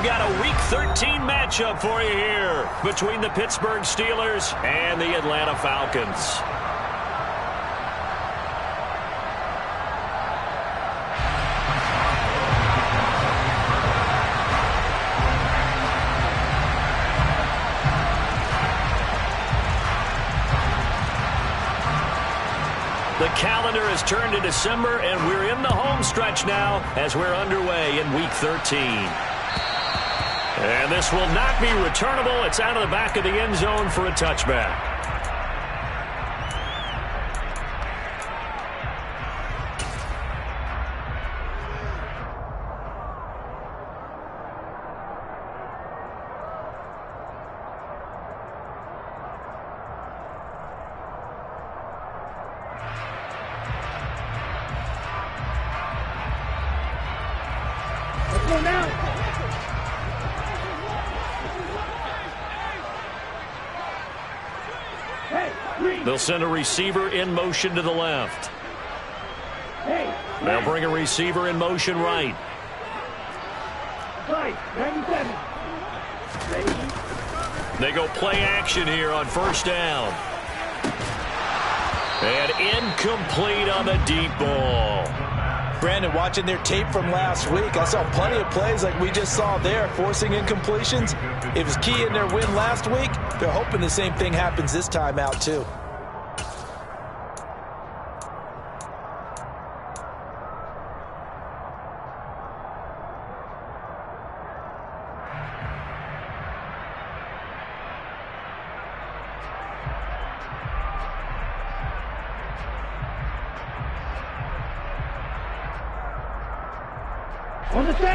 we've got a Week 13 matchup for you here between the Pittsburgh Steelers and the Atlanta Falcons. The calendar has turned to December, and we're in the home stretch now as we're underway in Week 13. And this will not be returnable. It's out of the back of the end zone for a touchback. They'll send a receiver in motion to the left. They'll bring a receiver in motion right. They go play action here on first down. And incomplete on the deep ball. Brandon, watching their tape from last week, I saw plenty of plays like we just saw there, forcing incompletions. It was key in their win last week. They're hoping the same thing happens this time out, too.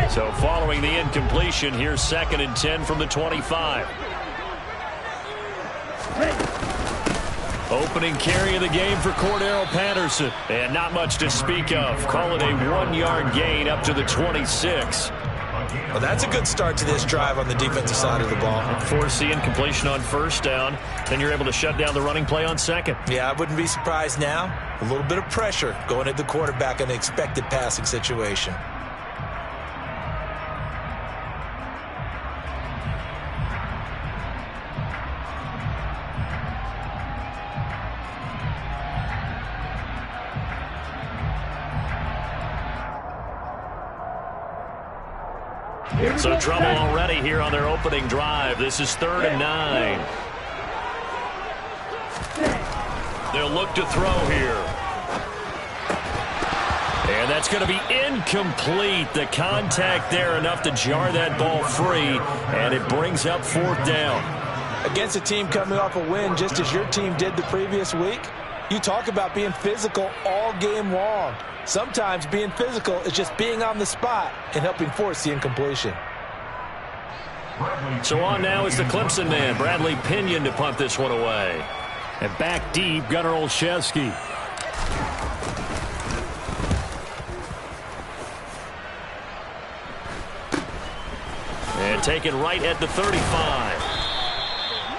So following the incompletion, here's 2nd and 10 from the 25. Opening carry of the game for Cordero Patterson. And not much to speak of. Call it a 1-yard gain up to the 26. Well, that's a good start to this drive on the defensive side of the ball. Force the incompletion on first down. Then you're able to shut down the running play on second. Yeah, I wouldn't be surprised now. A little bit of pressure going at the quarterback in an expected passing situation. So trouble already here on their opening drive. This is 3rd and 9. They'll look to throw here. And that's going to be incomplete. The contact there enough to jar that ball free. And it brings up 4th down. Against a team coming off a win just as your team did the previous week, you talk about being physical all game long. Sometimes being physical is just being on the spot and helping force the incompletion. So on now is the Clemson man, Bradley Pinion, to punt this one away. And back deep, Gunnar Olszewski. And taken right at the 35.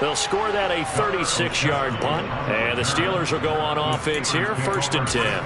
They'll score that a 36-yard punt. And the Steelers will go on offense here, 1st and 10.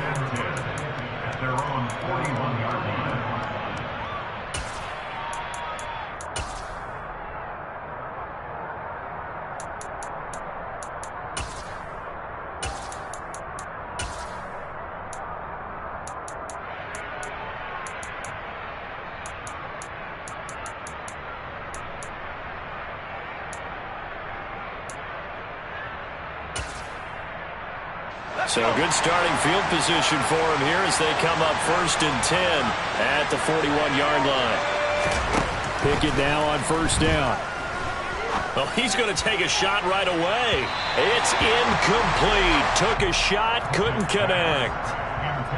So a good starting field position for him here as they come up 1st and 10 at the 41-yard line. Pickett now on first down. Well, he's going to take a shot right away. It's incomplete. Took a shot, couldn't connect.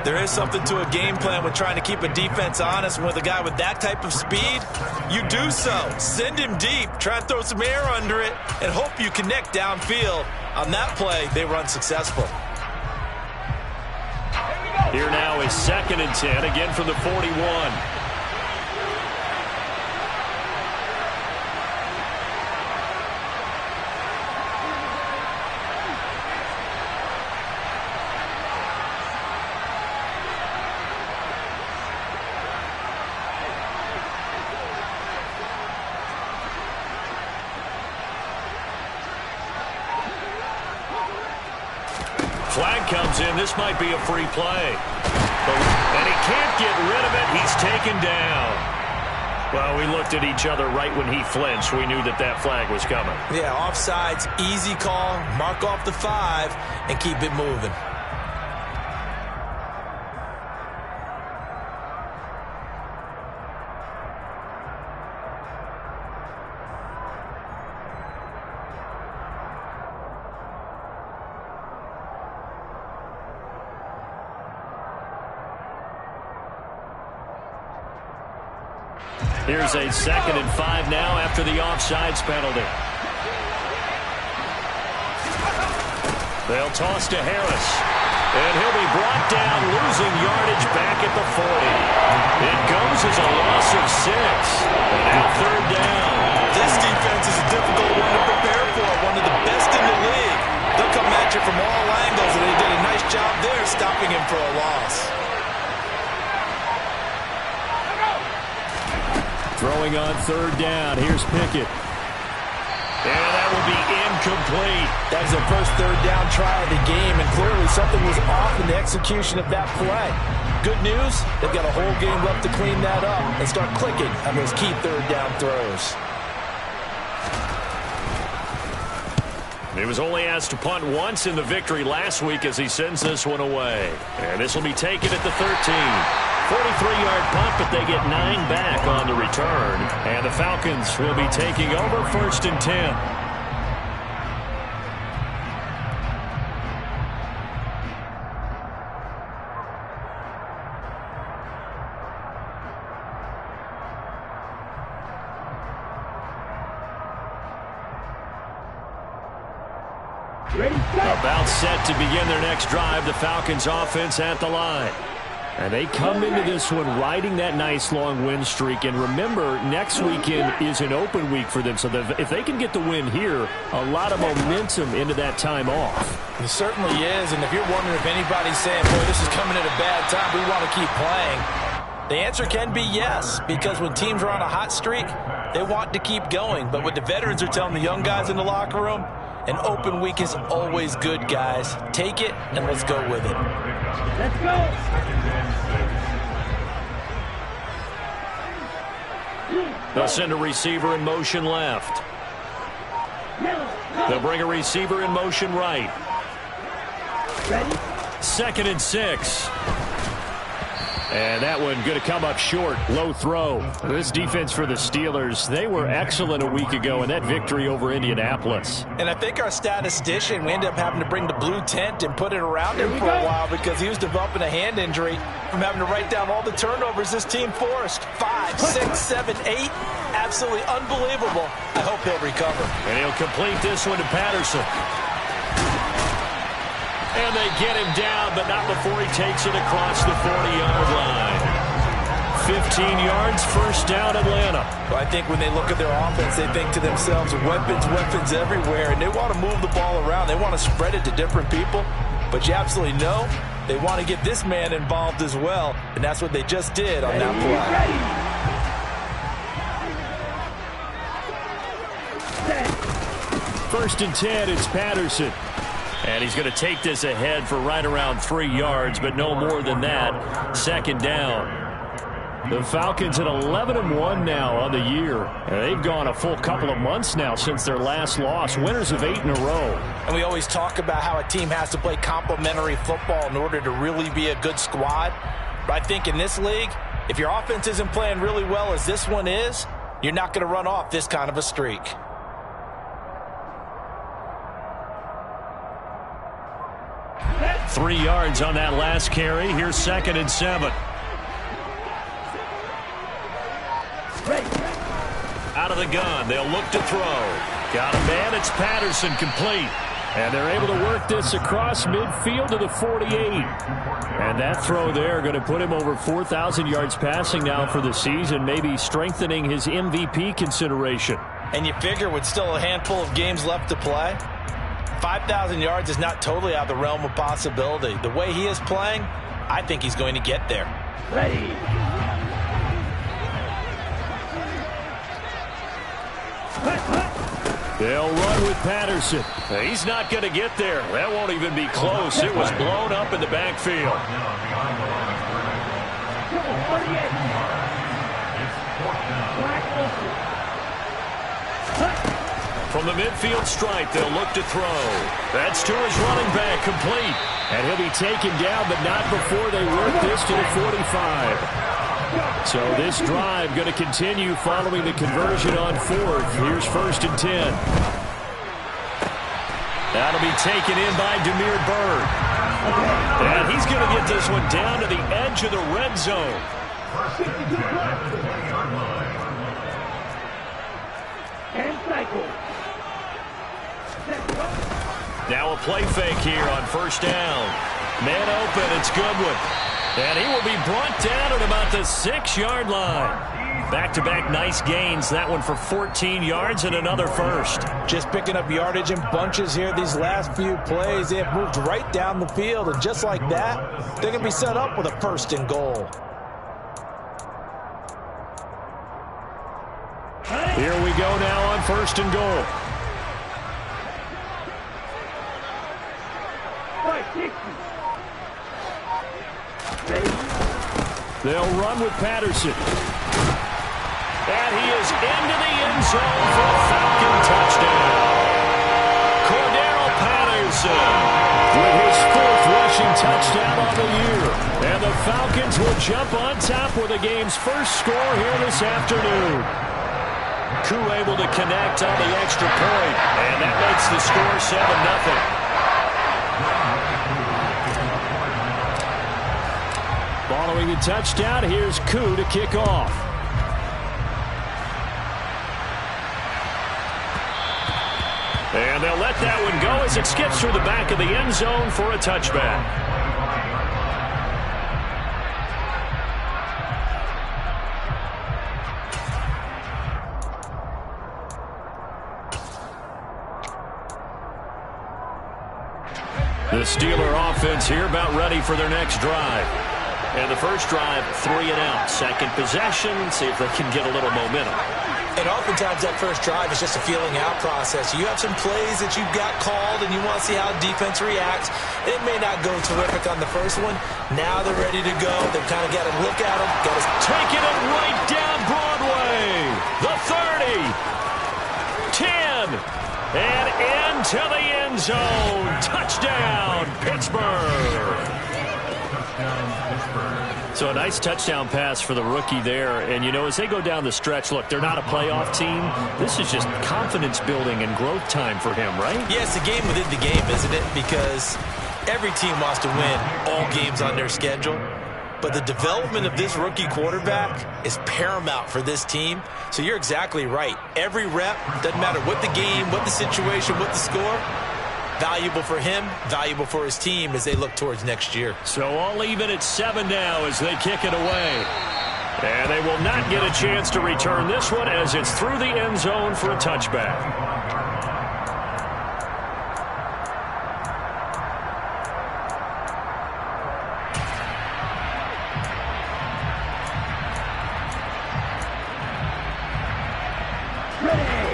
There is something to a game plan with trying to keep a defense honest. With a guy with that type of speed, you do so. Send him deep, try and throw some air under it, and hope you connect downfield. On that play, they were unsuccessful. Here now is 2nd and 10, again from the 41. Flag comes in. This might be a free play. And he can't get rid of it. He's taken down. Well, we looked at each other right when he flinched. We knew that that flag was coming. Yeah, offsides, easy call. Mark off the 5 and keep it moving. Here's a 2nd and 5 now after the offsides penalty. They'll toss to Harris. And he'll be brought down, losing yardage back at the 40. It goes as a loss of 6. And now 3rd down. This defense is a difficult one to prepare for. One of the best in the league. They'll come at you from all angles, and they did a nice job there stopping him for a loss. Throwing on 3rd down. Here's Pickett. And that will be incomplete. That was their first 3rd down try of the game, and clearly something was off in the execution of that play. Good news, they've got a whole game left to clean that up and start clicking on those key 3rd down throws. He was only asked to punt once in the victory last week as he sends this one away. And this will be taken at the 13. 43-yard punt, but they get 9 back on the return. And the Falcons will be taking over 1st and 10. About set to begin their next drive, the Falcons offense at the line. And they come into this one riding that nice long win streak. And remember, next weekend is an open week for them. So if they can get the win here, a lot of momentum into that time off. It certainly is. And if you're wondering if anybody's saying, boy, this is coming at a bad time, we want to keep playing, the answer can be yes. Because when teams are on a hot streak, they want to keep going. But what the veterans are telling the young guys in the locker room, an open week is always good, guys. Take it, and let's go with it. Let's go. They'll send a receiver in motion left. They'll bring a receiver in motion right. 2nd and 6. And that one going to come up short. Low throw. This defense for the Steelers, they were excellent a week ago in that victory over Indianapolis. And I think our statistician, we ended up having to bring the blue tent and put it around him for a while because he was developing a hand injury from having to write down all the turnovers this team forced. 5, 6, 7, 8. Absolutely unbelievable. I hope he'll recover. And he'll complete this one to Patterson. And they get him down, but not before he takes it across the 40-yard line. 15 yards, 1st down, Atlanta. Well, I think when they look at their offense, they think to themselves, weapons, weapons everywhere, and they want to move the ball around. They want to spread it to different people, but you absolutely know they want to get this man involved as well, and that's what they just did on that play. 1st and 10, it's Patterson. And he's going to take this ahead for right around 3 yards, but no more than that. 2nd down. The Falcons at 11-1 now on the year. And they've gone a full couple of months now since their last loss. Winners of 8 in a row. And we always talk about how a team has to play complementary football in order to really be a good squad. But I think in this league, if your offense isn't playing really well as this one is, you're not going to run off this kind of a streak. Three yards on that last carry. Here's 2nd and 7. Out of the gun. They'll look to throw. Got a man. It's Patterson, complete. And they're able to work this across midfield to the 48. And that throw there going to put him over 4,000 yards passing now for the season, maybe strengthening his MVP consideration. And you figure with still a handful of games left to play, 5,000 yards is not totally out of the realm of possibility. The way he is playing, I think he's going to get there. Ready. They'll run with Patterson. He's not going to get there. That won't even be close. It was blown up in the backfield. From the midfield stripe, they'll look to throw. That's to his running back, complete. And he'll be taken down, but not before they work this to the 45. So this drive going to continue following the conversion on fourth. Here's 1st and 10. That'll be taken in by Demir Bird. And he's going to get this one down to the edge of the red zone. Now a play fake here on 1st down. Man open, it's Goodwin. And he will be brought down at about the 6-yard line. Back-to-back nice gains. That one for 14 yards and another first. Just picking up yardage in bunches here these last few plays. They have moved right down the field. And just like that, they're going to be set up with a 1st and goal. Here we go now on 1st and goal. They'll run with Patterson. And he is into the end zone for a Falcon touchdown. Cordero Patterson with his 4th rushing touchdown on the year. And the Falcons will jump on top with the game's first score here this afternoon. Koo able to connect on the extra point. And that makes the score 7-0. Following the touchdown, here's Koo to kick off. And they'll let that one go as it skips through the back of the end zone for a touchback. The Steeler offense here about ready for their next drive. And the first drive, 3 and out. Second possession, see if they can get a little momentum. And oftentimes that first drive is just a feeling out process. You have some plays that you've got called and you want to see how defense reacts. It may not go terrific on the first one. Now they're ready to go. They've kind of got to look at them. Got to taking it right down Broadway. The 30. 10. And into the end zone. Touchdown, Pittsburgh. So a nice touchdown pass for the rookie there. And, you know, as they go down the stretch, look, they're not a playoff team. This is just confidence building and growth time for him, right? Yeah, it's a game within the game, isn't it? Because every team wants to win all games on their schedule. But the development of this rookie quarterback is paramount for this team. So you're exactly right. Every rep, doesn't matter what the game, what the situation, what the score, valuable for him, valuable for his team as they look towards next year. So all even at 7 now as they kick it away. And they will not get a chance to return this one as it's through the end zone for a touchback.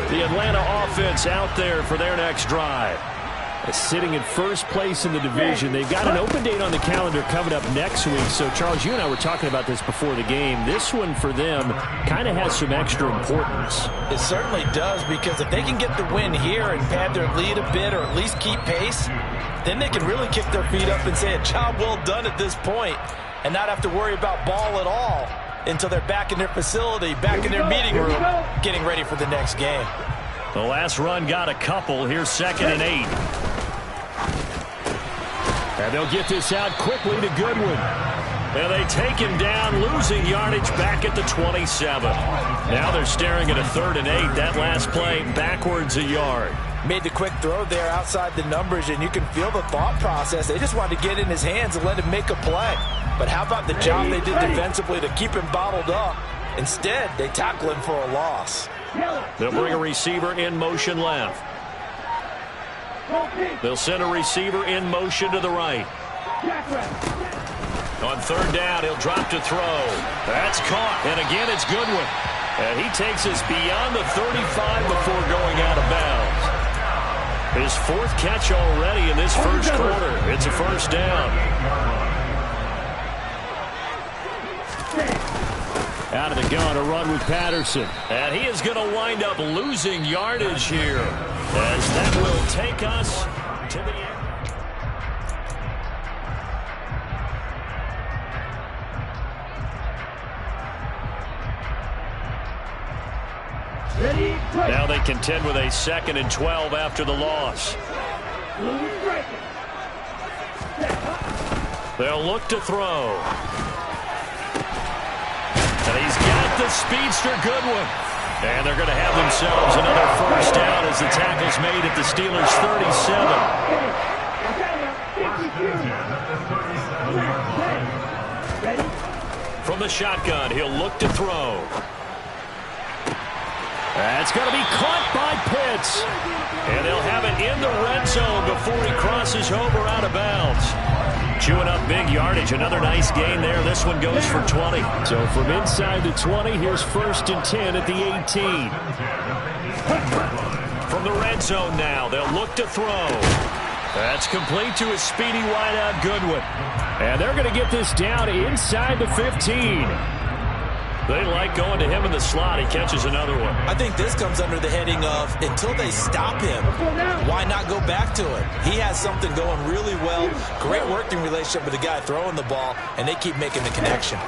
The Atlanta offense out there for their next drive. Sitting in first place in the division. They've got an open date on the calendar coming up next week. So, Charles, you and I were talking about this before the game. This one for them kind of has some extra importance. It certainly does, because if they can get the win here and pad their lead a bit or at least keep pace, then they can really kick their feet up and say a job well done at this point and not have to worry about ball at all until they're back in their facility, back in their meeting room, getting ready for the next game. The last run got a couple. Here's 2nd and 8. And they'll get this out quickly to Goodwin. And they take him down, losing yardage back at the 27. Now they're staring at a 3rd and 8. That last play backwards a yard. Made the quick throw there outside the numbers, and you can feel the thought process. They just wanted to get in his hands and let him make a play. But how about the job they did defensively to keep him bottled up? Instead, they tackle him for a loss. They'll bring a receiver in motion left. They'll send a receiver in motion to the right. On 3rd down, he'll drop to throw. That's caught, and again it's Goodwin. And he takes us beyond the 35 before going out of bounds. His fourth catch already in this first quarter. It's a first down. Out of the gun, a run with Patterson. And he is going to wind up losing yardage here, as that will take us to the end. Now they contend with a 2nd and 12 after the loss. They'll look to throw. And he's got the speedster Goodwin. And they're going to have themselves another first down as the tackle's made at the Steelers' 37. From the shotgun, he'll look to throw. That's going to be caught by Pitts. And they'll have it in the red zone before he crosses over out of bounds. Chewing up big yardage. Another nice gain there. This one goes for 20. So from inside the 20, here's 1st and 10 at the 18. From the red zone now, they'll look to throw. That's complete to his speedy wideout Goodwin. And they're going to get this down inside the 15. They like going to him in the slot. He catches another one. I think this comes under the heading of until they stop him, why not go back to it? He has something going really well. Great working relationship with the guy throwing the ball, and they keep making the connection.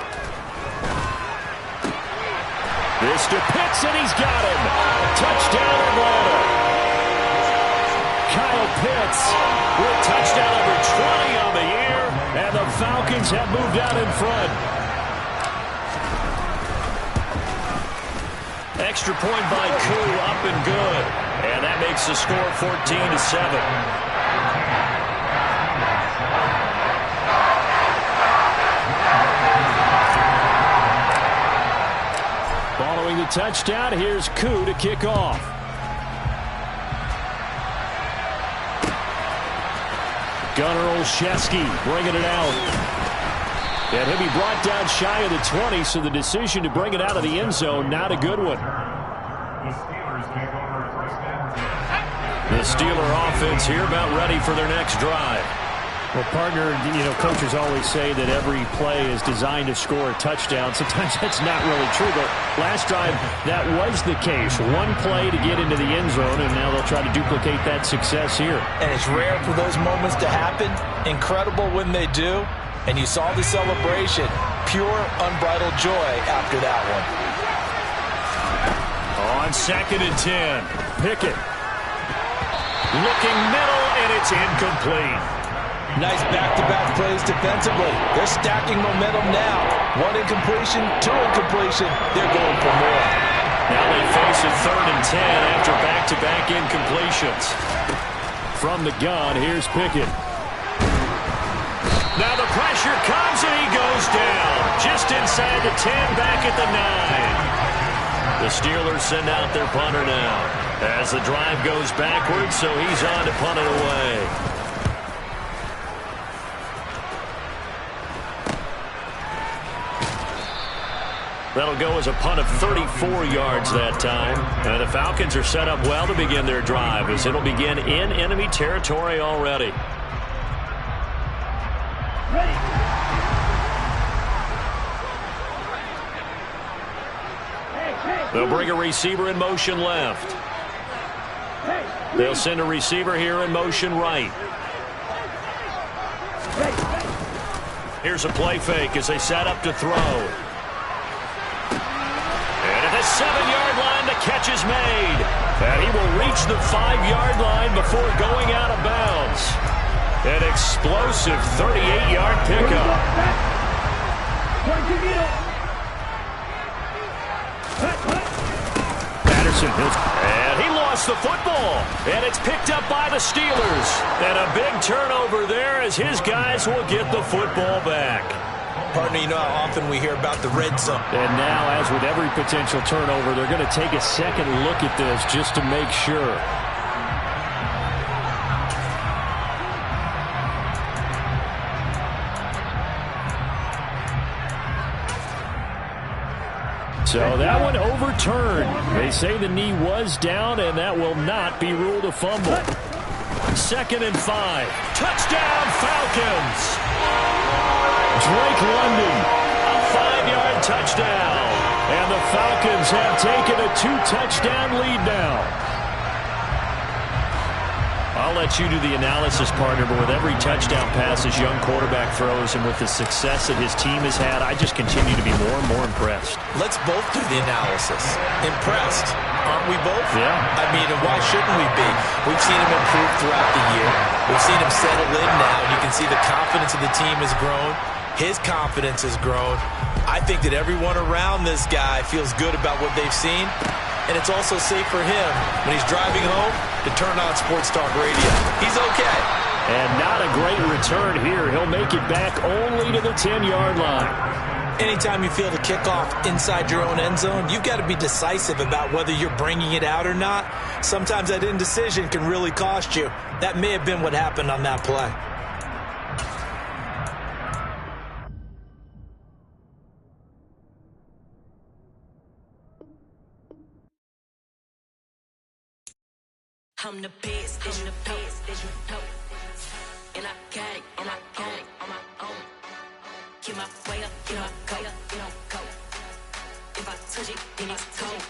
This to Pitts, and he's got him. Touchdown, Atlanta. Kyle Pitts with touchdown number 20 on the year, and the Falcons have moved out in front. Extra point by Koo, up and good. And that makes the score 14-7. Following the touchdown, here's Koo to kick off. Gunnar Olszewski bringing it out. And he'll be brought down shy of the 20, so the decision to bring it out of the end zone, not a good one. The Steeler offense here about ready for their next drive. Well, partner, coaches always say that every play is designed to score a touchdown. Sometimes that's not really true, but last drive, that was the case. One play to get into the end zone, and now they'll try to duplicate that success here. And it's rare for those moments to happen. Incredible when they do. And you saw the celebration. Pure, unbridled joy after that one. On 2nd and 10, Pickett. Looking middle, and it's incomplete. Nice back-to-back plays defensively. They're stacking momentum now. 1 incompletion, 2 incompletion. They're going for more. Now they face a 3rd and 10 after back-to-back incompletions. From the gun, here's Pickett. Now the pressure comes, and he goes down. Just inside the 10, back at the 9. The Steelers send out their punter now. As the drive goes backwards, so he's on to punt it away. That'll go as a punt of 34 yards that time. And the Falcons are set up well to begin their drive, as it'll begin in enemy territory already. They'll bring a receiver in motion left. They'll send a receiver here in motion right. Here's a play fake as they set up to throw. And at the 7-yard line, the catch is made. And he will reach the 5-yard line before going out of bounds. An explosive 38-yard pickup. Patterson, and he lost the football, and it's picked up by the Steelers. And a big turnover there as his guys will get the football back. Partner, you know how often we hear about the red zone. And now, as with every potential turnover, they're going to take a second look at this just to make sure. So that one overturned. They say the knee was down, and that will not be ruled a fumble. 2nd and 5. Touchdown, Falcons. Drake London, a 5-yard touchdown. And the Falcons have taken a 2-touchdown lead now. I'll let you do the analysis, partner, but with every touchdown pass his young quarterback throws and with the success that his team has had, I just continue to be more and more impressed. Let's both do the analysis. Impressed, aren't we both? Yeah. I mean, and why shouldn't we be? We've seen him improve throughout the year. We've seen him settle in now. You can see the confidence of the team has grown. His confidence has grown. I think that everyone around this guy feels good about what they've seen. And it's also safe for him when he's driving home to turn on Sports Talk Radio. He's okay. And not a great return here. He'll make it back only to the 10-yard line. Anytime you feel the kickoff inside your own end zone, you've got to be decisive about whether you're bringing it out or not. Sometimes that indecision can really cost you. That may have been what happened on that play. I'm the best, and the best, as you know. And I got it, and I got it on my own. Get my way up, get my go, go. If I touch it, then it's cold,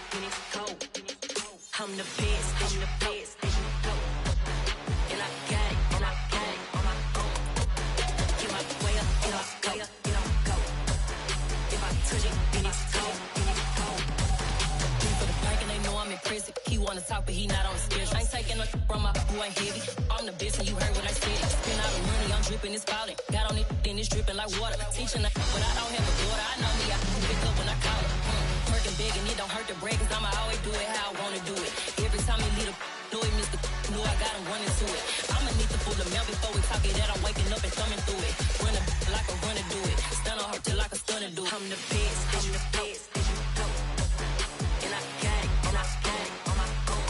I'm the best, and the best, as you know. And I got it, and I got it on my own. Get my way up, get my go. If I touch it, then it's cold, For the bank and they know I'm in prison. He wanna talk, but he not on the schedule. I ain't taking no from my who ain't heavy. I'm the best and you heard what I said. Spend all the money, I'm dripping, it's falling. Got on it, then it's dripping like water. Teaching but I don't have a daughter. I know me, I can pick up when I call her. Working big and it don't hurt to break, cause I'ma always do it how I wanna do it. Every time he lead a do it, Mr. Know I got him running to it. I'ma need to pull the mail before we talk it that I'm waking up and thumbing through it. Run like a runner do it. Stun on her till like a stunner do it. I'm the best, I'm the best. And I got it, and I got it on my own.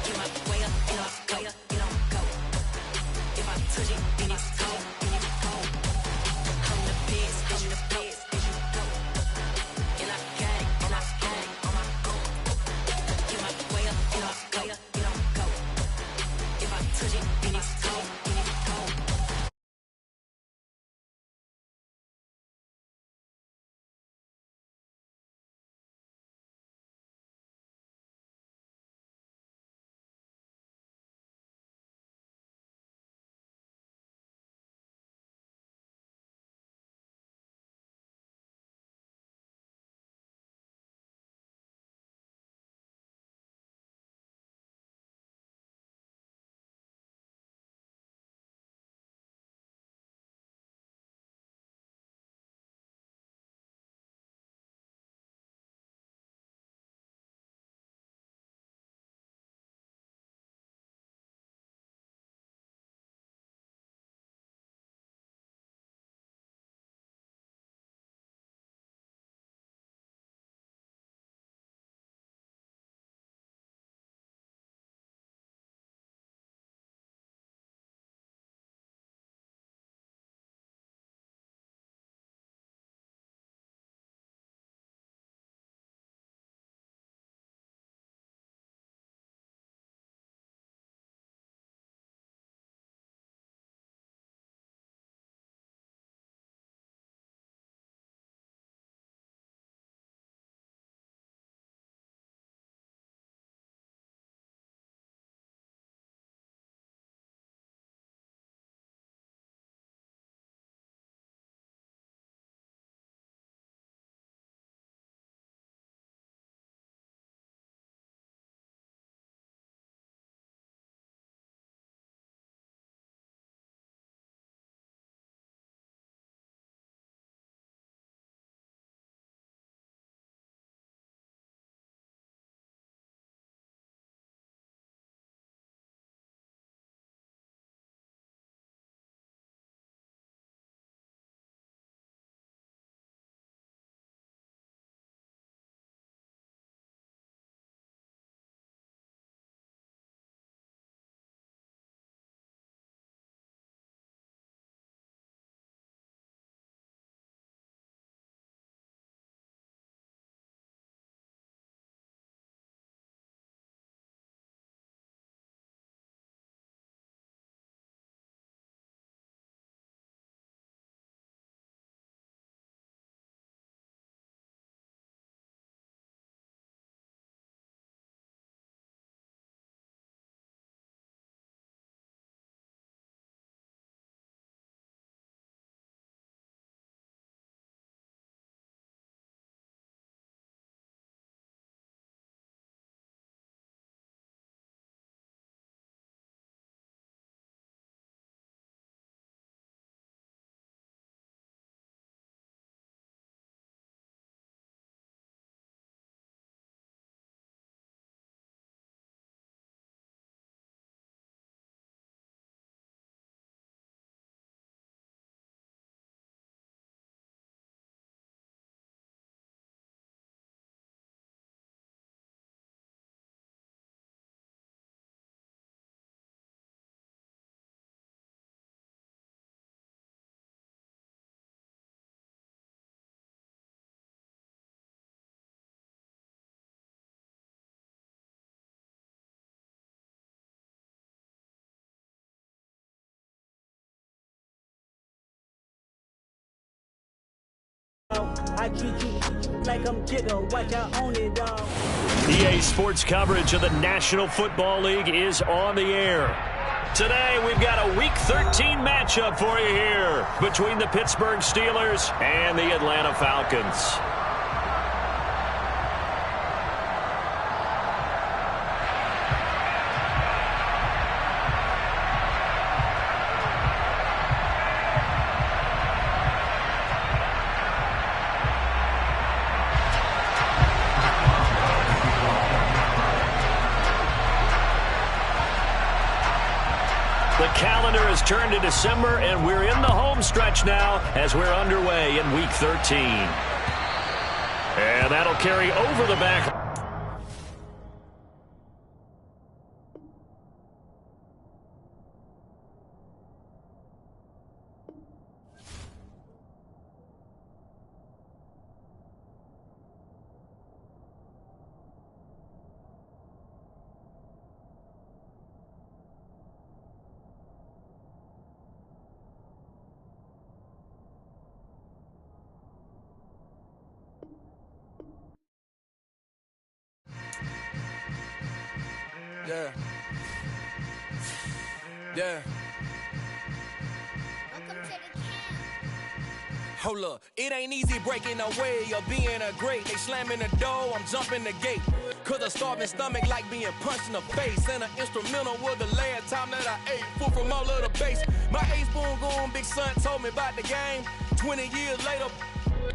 Get my way up, and I go. If I touch it, then it's cold, I'm the best, I'm the best. And I got it, and I got it on my own. Get my way up, and I go. If I touch it, then it's cold. I treat you like I'm Jigga. Watch out on it, dog. EA Sports coverage of the National Football League is on the air. Today, we've got a Week 13 matchup for you here between the Pittsburgh Steelers and the Atlanta Falcons. The calendar has turned to December, and we're in the home stretch now as we're underway in Week 13. And that'll carry over the back. Yeah. Yeah. Hold up, it ain't easy breaking away or being a great. They slamming the door, I'm jumping the gate. Cause a starving stomach like being punched in the face. And an instrumental was the last time that I ate food from all of the base. My ace spoon going, big son told me about the game. 20 years later,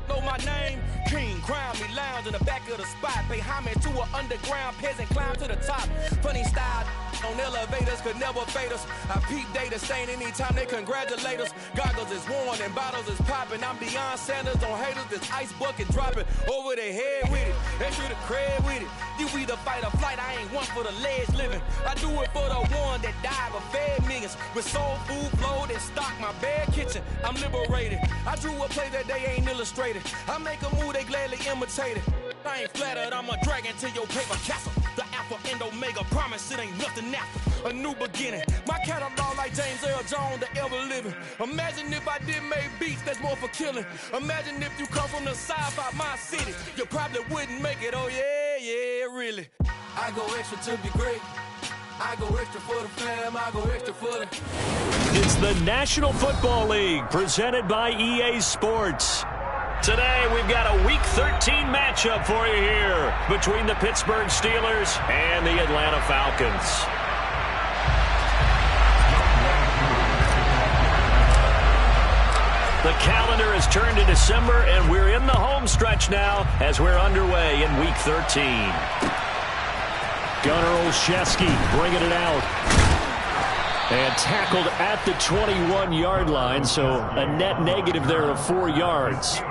know my name. King, crown me, lounge in the back of the spot. Pay homage to an underground peasant, climb to the top. Funny style on elevators could never fade us. I peep data stain anytime they congratulate us. Goggles is worn and bottles is popping. I'm Deion Sanders on haters, this ice bucket dropping over their head with it. Extra the cred with it. You either fight or flight, I ain't one for the ledge living. I do it for the one that died but fed millions. With soul food flowed and stock my bad kitchen. I'm liberated. I drew a play that they ain't illustrated. I make a move, they gladly imitate it. I ain't flattered, I'm a dragon to your paper castle. The Alpha and Omega, promise it ain't nothing after. A new beginning. My catalog like James Earl Jones, the ever living. Imagine if I did make beats, that's more for killing. Imagine if you come from the south out my city. You probably wouldn't make it, oh yeah, really. I go extra to be great. I go extra for the fam, I go extra for the... It's the National Football League presented by EA Sports. Today, we've got a Week 13 matchup for you here between the Pittsburgh Steelers and the Atlanta Falcons. The calendar has turned to December, and we're in the home stretch now as we're underway in Week 13. Gunnar Olszewski bringing it out. And tackled at the 21-yard line, so a net negative there of 4 yards.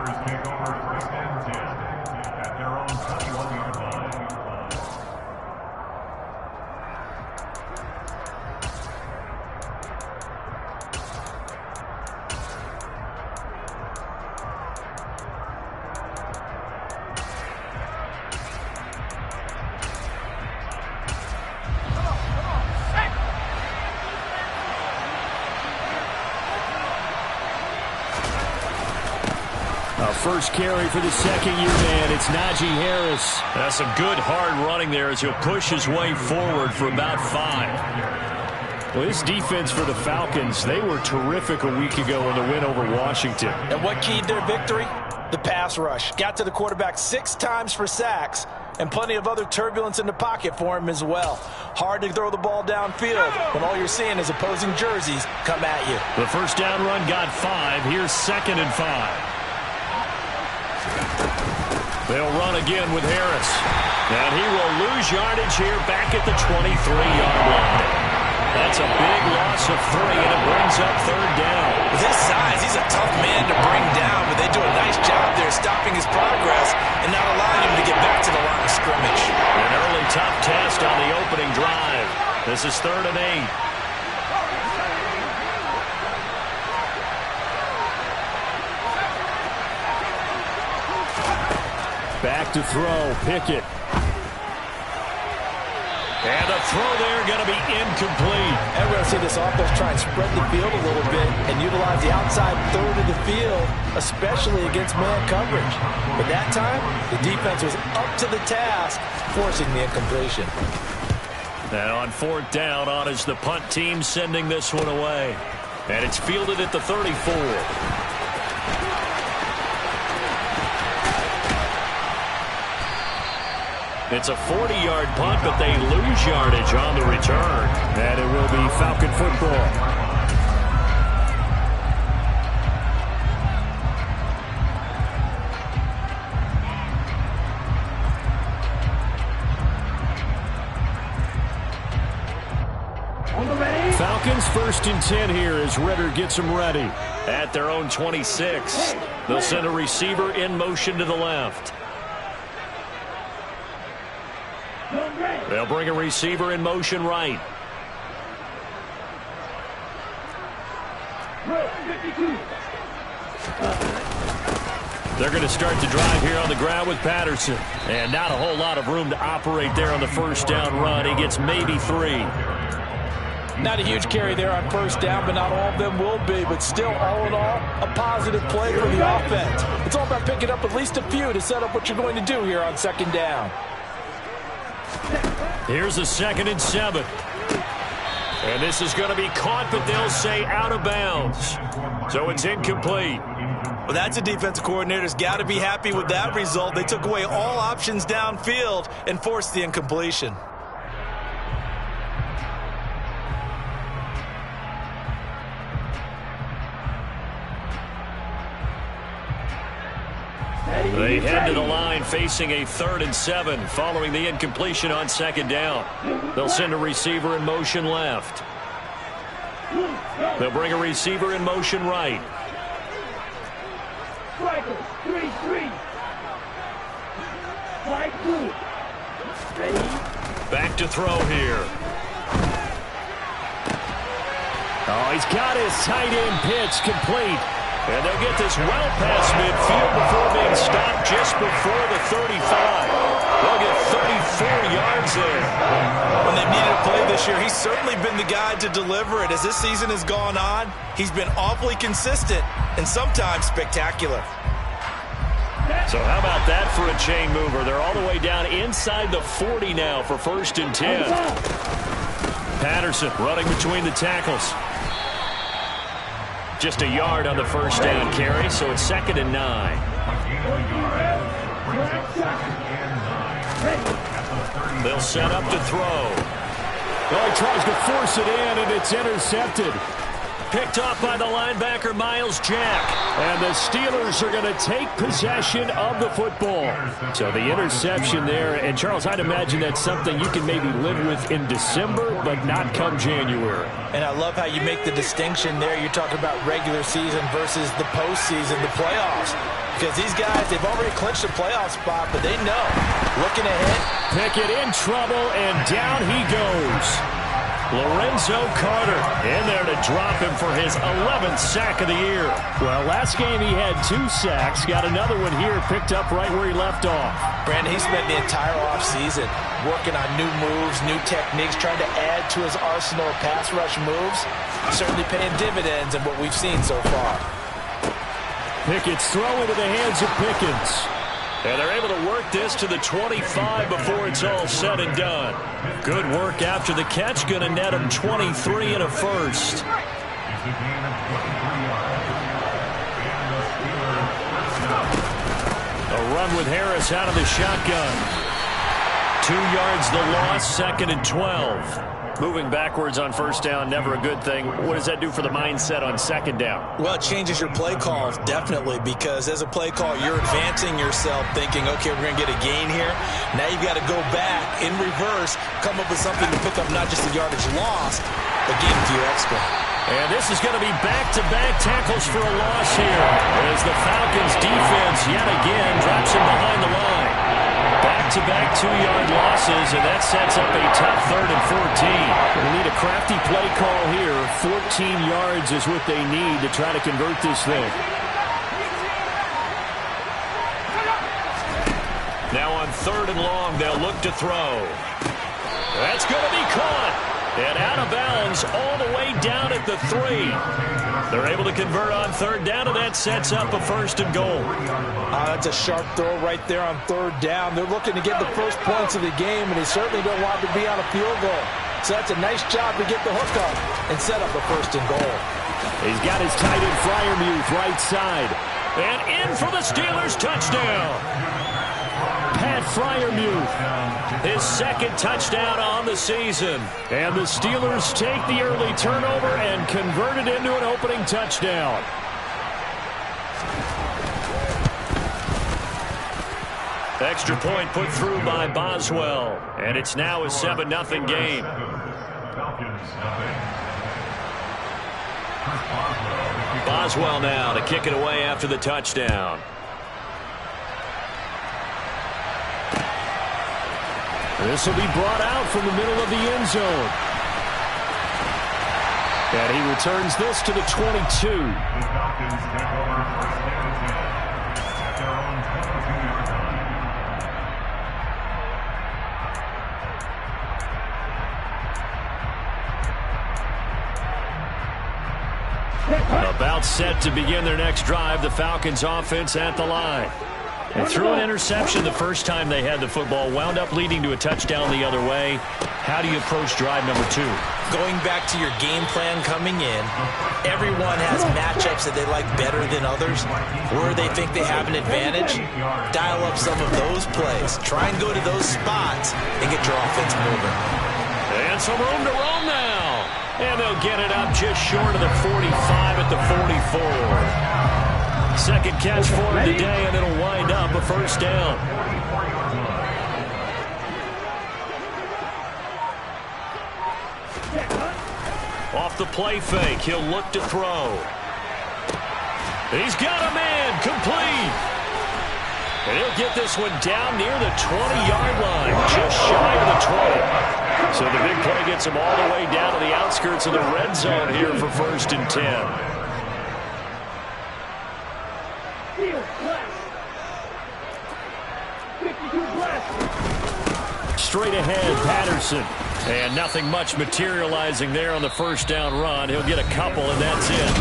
First carry for the second-year man. It's Najee Harris. That's some good hard running there as he'll push his way forward for about 5. Well, this defense for the Falcons, they were terrific a week ago in the win over Washington. And what keyed their victory? The pass rush. Got to the quarterback 6 times for sacks, and plenty of other turbulence in the pocket for him as well. Hard to throw the ball downfield when all you're seeing is opposing jerseys come at you. The first down run got 5. Here's 2nd and 5. They'll run again with Harris. And he will lose yardage here back at the 23-yard line. That's a big loss of 3, and it brings up 3rd down. With his size, he's a tough man to bring down, but they do a nice job there stopping his progress and not allowing him to get back to the line of scrimmage. An early tough test on the opening drive. This is 3rd and 8. Back to throw, Pickett. And the throw there going to be incomplete. And we're going to see this offense try and spread the field a little bit and utilize the outside third of the field, especially against man coverage. But that time, the defense was up to the task, forcing the incompletion. And on fourth down, on is the punt team sending this one away. And it's fielded at the 34. It's a 40-yard punt, but they lose yardage on the return. And it will be Falcon football. Falcons 1st and 10 here as Ritter gets them ready. At their own 26. They'll send a receiver in motion to the left. They'll bring a receiver in motion right. They're going to start the drive here on the ground with Patterson. And not a whole lot of room to operate there on the first down run. He gets maybe 3. Not a huge carry there on first down, but not all of them will be. But still, all in all, a positive play for the offense. It's all about picking up at least a few to set up what you're going to do here on second down. Here's a 2nd and 7. And this is going to be caught, but they'll say out of bounds. So it's incomplete. Well, that's a defensive coordinator's got to be happy with that result. They took away all options downfield and forced the incompletion. They head to the line facing a 3rd and 7 following the incompletion on second down. They'll send a receiver in motion left. They'll bring a receiver in motion right. Strikers, 3-3. Strike 2. Ready? Back to throw here. Oh, he's got his tight end pitch complete. And they'll get this well past midfield before being stopped just before the 35. They'll get 34 yards there. When they've needed a play this year, he's certainly been the guy to deliver it. As this season has gone on, he's been awfully consistent and sometimes spectacular. So how about that for a chain mover? They're all the way down inside the 40 now for 1st and 10. Patterson running between the tackles. Just a yard on the first down carry, so it's 2nd and 9. They'll set up to throw. Well, he tries to force it in, and it's intercepted. Picked off by the linebacker, Miles Jack. And the Steelers are going to take possession of the football. So the interception there, and Charles, I'd imagine that's something you can maybe live with in December, but not come January. And I love how you make the distinction there. You're talking about regular season versus the postseason, the playoffs. Because these guys, they've already clinched a playoff spot, but they know. Looking ahead. Pickett in trouble, and down he goes. Lorenzo Carter in there to drop him for his 11th sack of the year. Well, last game he had 2 sacks. Got another one here, picked up right where he left off. Brandon, he spent the entire offseason working on new moves, new techniques, trying to add to his arsenal of pass rush moves. Certainly paying dividends in what we've seen so far. Pickett's throw into the hands of Pickens. And they're able to work this to the 25 before it's all said and done. Good work after the catch. Going to net him 23 and a first. A run with Harris out of the shotgun. 2 yards the loss, 2nd and 12. Moving backwards on first down, never a good thing. What does that do for the mindset on second down? Well, it changes your play call, definitely, because as a play call, you're advancing yourself thinking, okay, we're going to get a gain here. Now you've got to go back in reverse, come up with something to pick up not just the yardage lost, but gain a few extra. And this is going to be back-to-back tackles for a loss here as the Falcons defense yet again drops him behind the line. Back-to-back 2-yard losses, and that sets up a tough 3rd and 14. They need a crafty play call here. 14 yards is what they need to try to convert this thing. Now on 3rd and long, they'll look to throw. That's going to be caught. And out of bounds all the way down at the 3. They're able to convert on third down, and that sets up a 1st and goal. That's a sharp throw right there on third down. They're looking to get the first points of the game, and they certainly don't want to be on a field goal. So that's a nice job to get the hook up and set up a 1st and goal. He's got his tight end Freiermuth right side. And in for the Steelers, touchdown. Pat Freiermuth, his 2nd touchdown on the season. And the Steelers take the early turnover and convert it into an opening touchdown. Extra point put through by Boswell. And it's now a 7-0 game. Boswell now to kick it away after the touchdown. This will be brought out from the middle of the end zone. And he returns this to the 22. About set to begin their next drive, the Falcons offense at the line. And threw an interception the first time they had the football, wound up leading to a touchdown the other way. How do you approach drive number 2? Going back to your game plan coming in, everyone has matchups that they like better than others. Where they think they have an advantage, dial up some of those plays. Try and go to those spots and get your offense moving. And some room to roam now. And they'll get it up just short of the 45 at the 44. 2nd catch for him today, and it'll wind up a 1st down. Off the play fake, he'll look to throw. He's got a man, complete. And he'll get this one down near the 20-yard line, just shy of the 20. So the big play gets him all the way down to the outskirts of the red zone here for 1st and 10. Straight ahead, Patterson. And nothing much materializing there on the 1st down run. He'll get a couple, and that's it.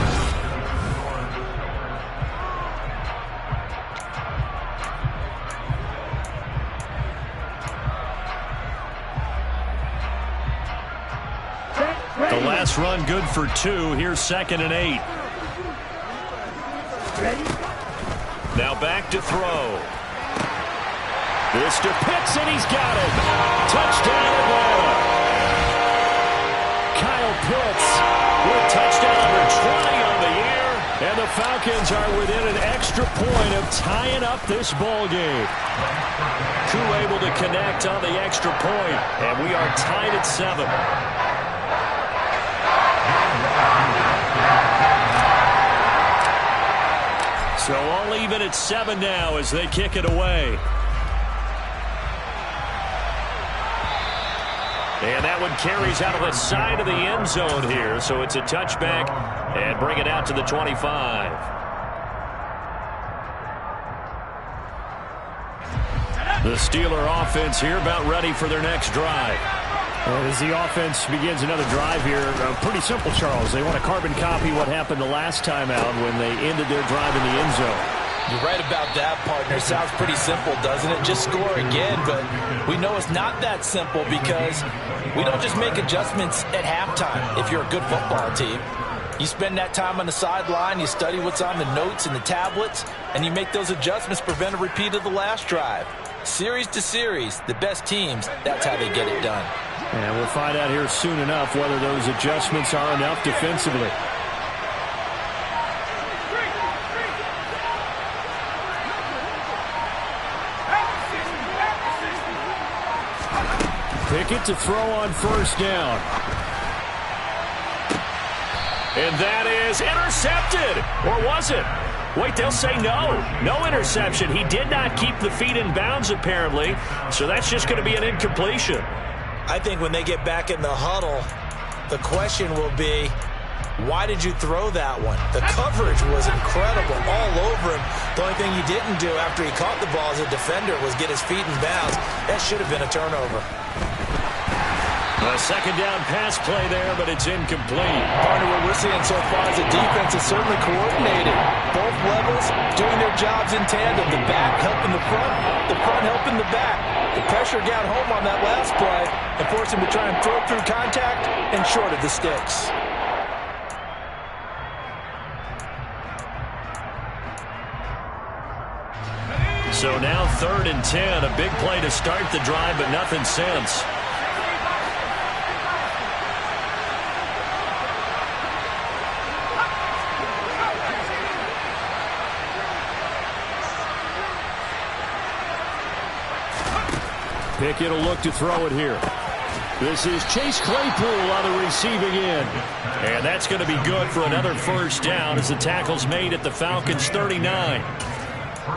The last run good for 2. Here's 2nd and 8. Now back to throw. This to Pitts, and he's got it. Touchdown, Atlanta. Kyle Pitts with touchdown number 20 on the year. And the Falcons are within an extra point of tying up this ball game. Koo able to connect on the extra point, and we are tied at 7. So all even at 7 now as they kick it away. And that one carries out of the side of the end zone here. So it's a touchback and bring it out to the 25. The Steeler offense here about ready for their next drive. And as the offense begins another drive here, pretty simple, Charles. They want to carbon copy what happened the last time out when they ended their drive in the end zone. You're right about that, partner. Sounds pretty simple, doesn't it? Just score again, but we know it's not that simple because we don't just make adjustments at halftime if you're a good football team. You spend that time on the sideline, you study what's on the notes and the tablets, and you make those adjustments to prevent a repeat of the last drive. Series to series, the best teams, that's how they get it done. And we'll find out here soon enough whether those adjustments are enough defensively. Pickett to throw on 1st down. And that is intercepted. Or was it? Wait, they'll say no. No interception. He did not keep the feet in bounds, apparently. So that's just going to be an incompletion. I think when they get back in the huddle, the question will be, why did you throw that one? The coverage was incredible all over him. The only thing he didn't do after he caught the ball as a defender was get his feet in bounds. That should have been a turnover. A second down pass play there, but it's incomplete. Part of what we're seeing so far is the defense is certainly coordinated. Both levels doing their jobs in tandem. The back helping the front helping the back. The pressure got home on that last play and forced him to try and throw through contact and short of the sticks. So now 3rd and 10. A big play to start the drive, but nothing since. Pickett will look to throw it here. This is Chase Claypool on the receiving end. And that's going to be good for another first down as the tackle's made at the Falcons' 39.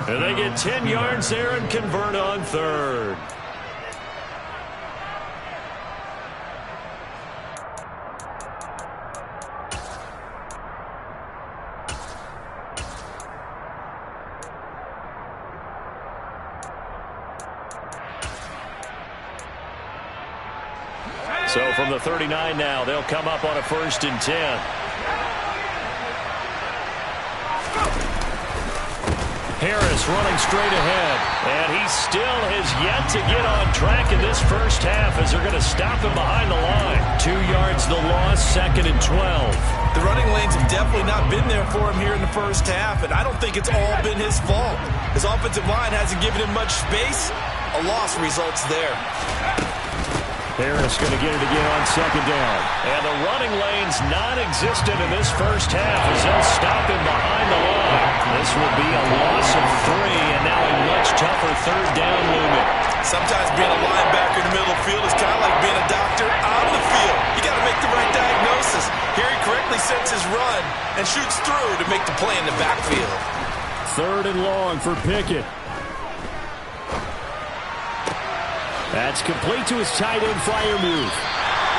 And they get 10 yards there and convert on 3rd. So from the 39 now, they'll come up on a 1st and 10. Harris running straight ahead. And he still has yet to get on track in this first half as they're going to stop him behind the line. 2 yards the loss, 2nd and 12. The running lanes have definitely not been there for him here in the first half, and I don't think it's all been his fault. His offensive line hasn't given him much space. A loss results there. Harris going to get it again on 2nd down. And the running lane's non-existent in this first half as they'll stop him behind the line. This will be a loss of 3, and now a much tougher 3rd down looming. Sometimes being a linebacker in the middle of the field is kind of like being a doctor on the field. You got to make the right diagnosis. Here he correctly sets his run and shoots through to make the play in the backfield. 3rd and long for Pickett. That's complete to his tight end Freiermuth.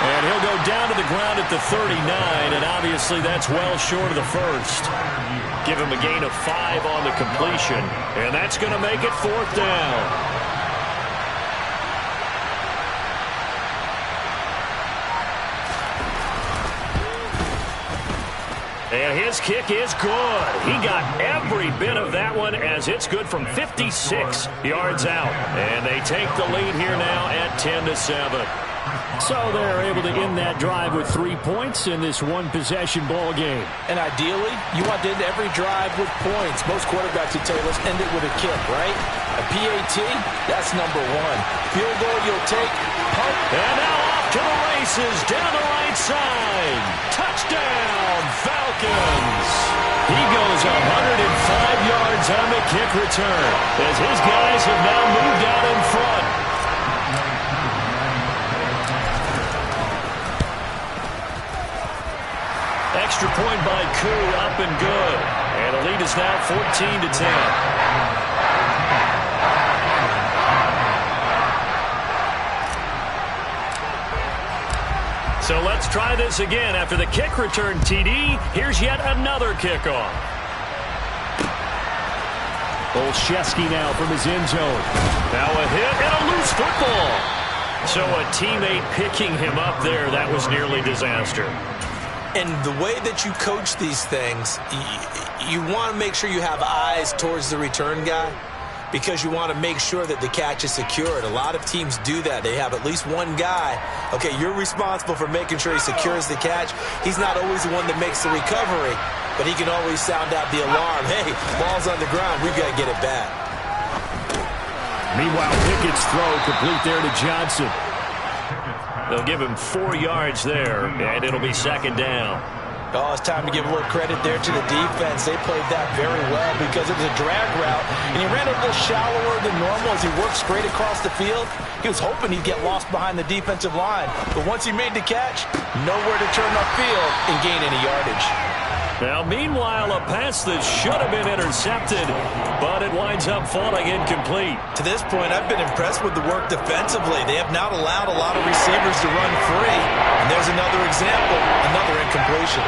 And he'll go down to the ground at the 39, and obviously that's well short of the first. Give him a gain of 5 on the completion, and that's going to make it 4th down. And his kick is good. He got every bit of that one as it's good from 56 yards out. And they take the lead here now at 10-7. So they're able to end that drive with 3 points in this one-possession ball game. And ideally, you want to end every drive with points. Most quarterbacks would tell us end it with a kick, right? A PAT, that's number 1. Field goal you'll take, punt. And now off to the races down the right side. Touchdown, Falcons. He goes 105 yards on the kick return as his guys have now moved out in front. Extra point by Koo, up and good. And the lead is now 14-10. So let's try this again. After the kick return TD, here's yet another kickoff. Olszewski now from his end zone. Now a hit and a loose football. So a teammate picking him up there, that was nearly disaster. And the way that you coach these things, you want to make sure you have eyes towards the return guy because you want to make sure that the catch is secured. A lot of teams do that. They have at least one guy. Okay, you're responsible for making sure he secures the catch. He's not always the one that makes the recovery, but he can always sound out the alarm. Hey, ball's on the ground. We've got to get it back. Meanwhile, Pickett's throw complete there to Johnson. They'll give him 4 yards there, and it'll be 2nd down. Oh, it's time to give a little credit there to the defense. They played that very well because it was a drag route, and he ran a little shallower than normal as he worked straight across the field. He was hoping he'd get lost behind the defensive line, but once he made the catch, nowhere to turn upfield and gain any yardage. Now, meanwhile, a pass that should have been intercepted, but it winds up falling incomplete. To this point, I've been impressed with the work defensively. They have not allowed a lot of receivers to run free. And there's another example, another incompletion.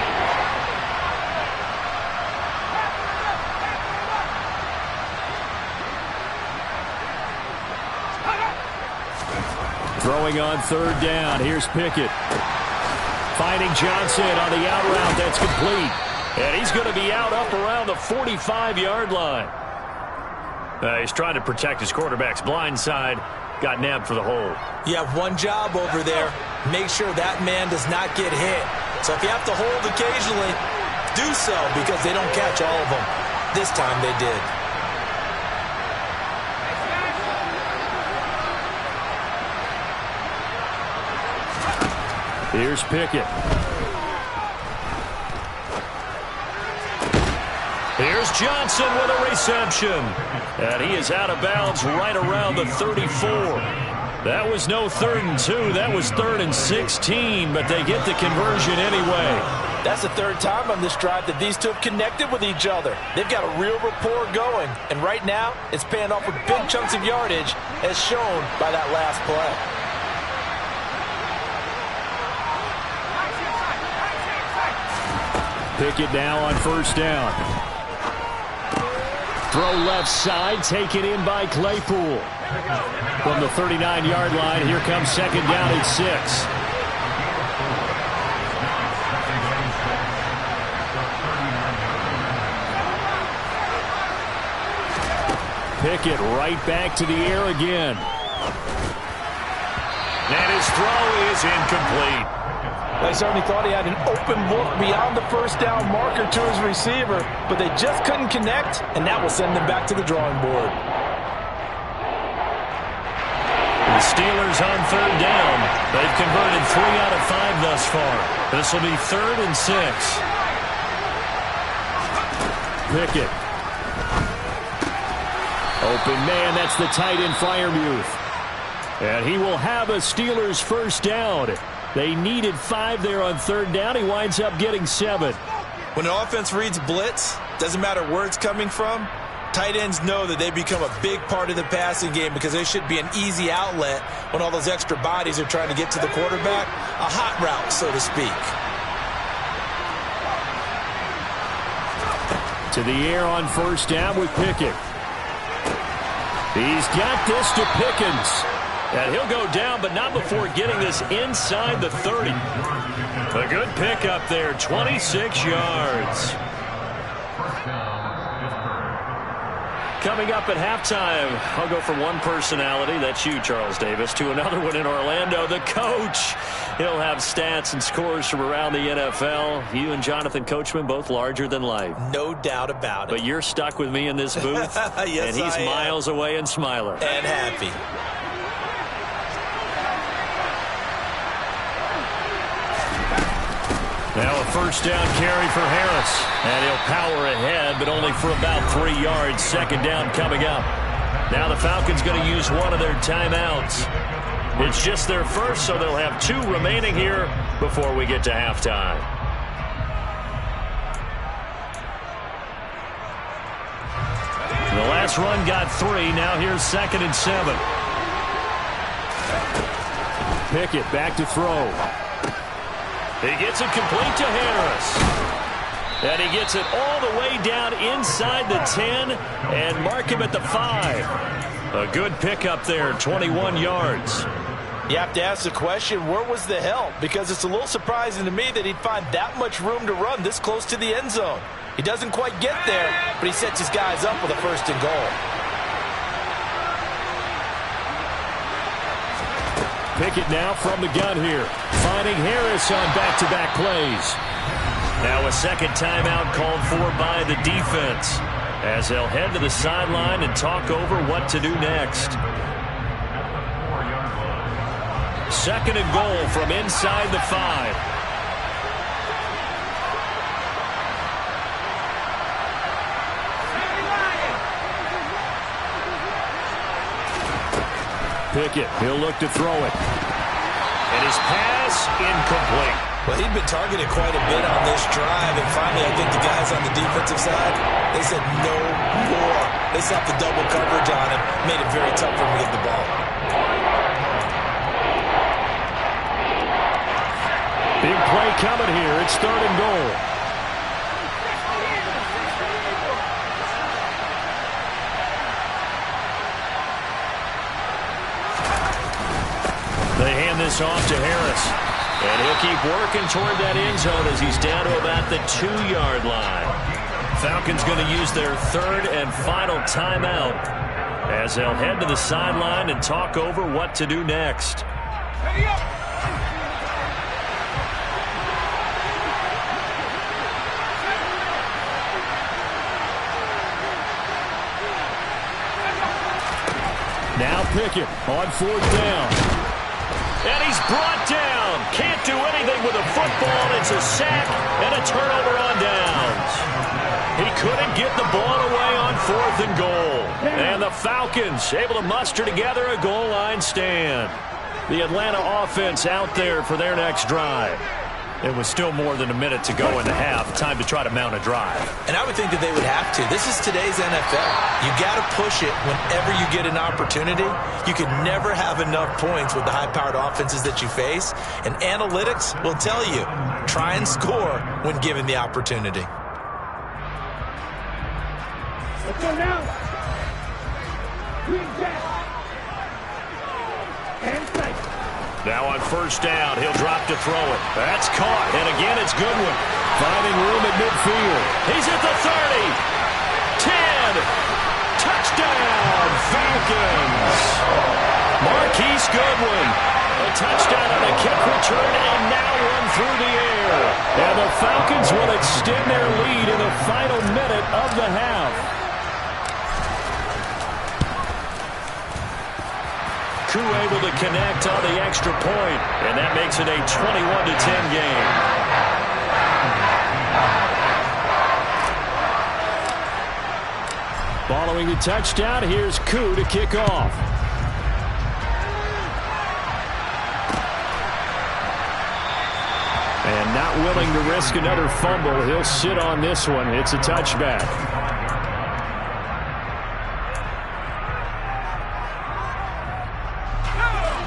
Throwing on third down. Here's Pickett. Finding Johnson on the out route. That's complete. And he's going to be out up around the 45-yard line. He's trying to protect his quarterback's blind side. Got nabbed for the hold. You have one job over there. Make sure that man does not get hit. So if you have to hold occasionally, do so because they don't catch all of them. This time they did. Here's Pickett. Here's Johnson with a reception. And he is out of bounds right around the 34. That was no 3rd and 2. That was 3rd and 16, but they get the conversion anyway. That's the third time on this drive that these two have connected with each other. They've got a real rapport going, and right now it's paying off with big chunks of yardage as shown by that last play. Pickett now on first down. Throw left side, taken in by Claypool. From the 39-yard line, here comes second down at 6. Pickett right back to the air again. And his throw is incomplete. They certainly thought he had an open look beyond the first down marker to his receiver, but they just couldn't connect, and that will send them back to the drawing board. The Steelers on third down. They've converted 3 out of 5 thus far. This will be 3rd and 6. Pickett. Open man, that's the tight end Freiermuth. And he will have a Steelers first down. They needed 5 there on third down. He winds up getting 7. When an offense reads blitz, doesn't matter where it's coming from, tight ends know that they become a big part of the passing game because they should be an easy outlet when all those extra bodies are trying to get to the quarterback. A hot route, so to speak. To the air on first down with Pickett. He's got this to Pickens. And he'll go down, but not before getting this inside the 30. A good pickup there, 26 yards. Coming up at halftime, I'll go from one personality, that's you, Charles Davis, to another one in Orlando, the coach. He'll have stats and scores from around the NFL. You and Jonathan Coachman, both larger than life. No doubt about it. But you're stuck with me in this booth, yes, and he's miles away and smiling. And happy. Now a first down carry for Harris. And he'll power ahead, but only for about 3 yards. Second down coming up. Now the Falcons going to use one of their timeouts. It's just their first, so they'll have 2 remaining here before we get to halftime. The last run got 3. Now here's 2nd and 7. Pickett back to throw. He gets it complete to Harris. And he gets it all the way down inside the 10 and mark him at the 5. A good pickup there, 21 yards. You have to ask the question, where was the help? Because it's a little surprising to me that he'd find that much room to run this close to the end zone. He doesn't quite get there, but he sets his guys up with a 1st and goal. Pickett now from the gun here. Finding Harris on back-to-back plays. Now a second timeout called for by the defense as they'll head to the sideline and talk over what to do next. 2nd and goal from inside the 5. Pickett, he'll look to throw it. And his pass incomplete. Well, he'd been targeted quite a bit on this drive, and finally I think the guys on the defensive side, they said no more. They slapped the double coverage on him, made it very tough for him to get the ball. Big play coming here. It's 3rd and goal. this off to Harris. And he'll keep working toward that end zone as he's down to about the 2-yard line. Falcons going to use their third and final timeout as they'll head to the sideline and talk over what to do next. Now Pickett on 4th down. And he's brought down. Can't do anything with a football. It's a sack and a turnover on downs. He couldn't get the ball away on 4th and goal. And the Falcons able to muster together a goal line stand. The Atlanta offense out there for their next drive. It was still more than a minute to go in the half. Time to try to mount a drive. And I would think that they would have to. This is today's NFL. You got to push it whenever you get an opportunity. You can never have enough points with the high-powered offenses that you face. And analytics will tell you, try and score when given the opportunity. Let's go now. Green jack. And sight. Now on 1st down, he'll drop to throw it. That's caught, and again it's Goodwin. Finding room at midfield. He's at the 30. 10. Touchdown, Falcons. Marquise Goodwin. A touchdown on a kick return, and now one through the air. And the Falcons will extend their lead in the final minute of the half. Crew able to connect on the extra point, and that makes it a 21-10 game. Following the touchdown, here's Koo to kick off. And not willing to risk another fumble, he'll sit on this one. It's a touchback.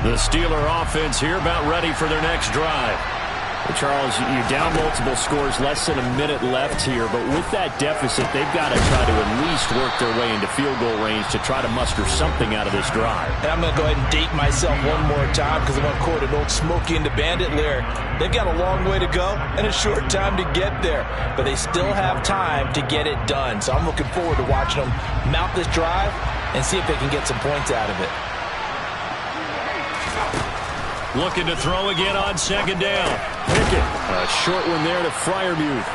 The Steeler offense here about ready for their next drive. Well, Charles, you're down multiple scores, less than a minute left here, but with that deficit, they've got to try to at least work their way into field goal range to try to muster something out of this drive. And I'm going to go ahead and date myself one more time because I'm going to quote an old Smokey and the Bandit lyric. They've got a long way to go and a short time to get there, but they still have time to get it done. So I'm looking forward to watching them mount this drive and see if they can get some points out of it. Looking to throw again on 2nd down. Pickett, a short one there to Freiermuth.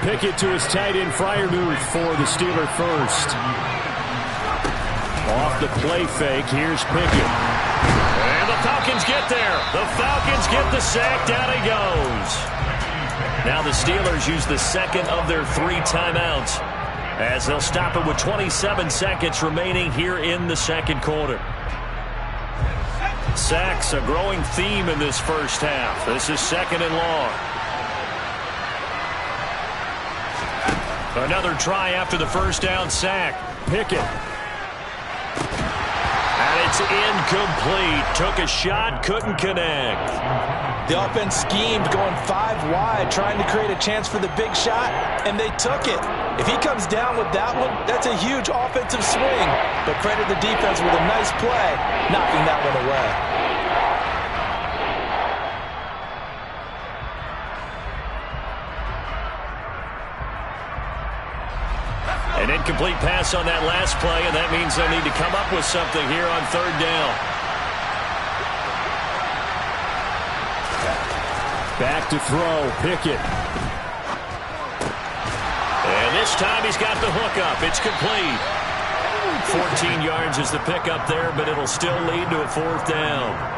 Pickett to his tight end Freiermuth for the Steeler first. Off the play fake, here's Pickett. And the Falcons get there. The Falcons get the sack. Down he goes. Now the Steelers use the second of their 3 timeouts as they'll stop it with 27 seconds remaining here in the second quarter. Sacks, a growing theme in this first half. This is 2nd and long. Another try after the first down sack. Pickett. And it's incomplete. Took a shot, couldn't connect. The offense schemed going 5 wide, trying to create a chance for the big shot, and they took it. If he comes down with that one, that's a huge offensive swing. But credit the defense with a nice play, knocking that one away. An incomplete pass on that last play, and that means they'll need to come up with something here on 3rd down. Back to throw, Pickett. And this time he's got the hook up. It's complete. 14 yards is the pickup there, but it'll still lead to a 4th down.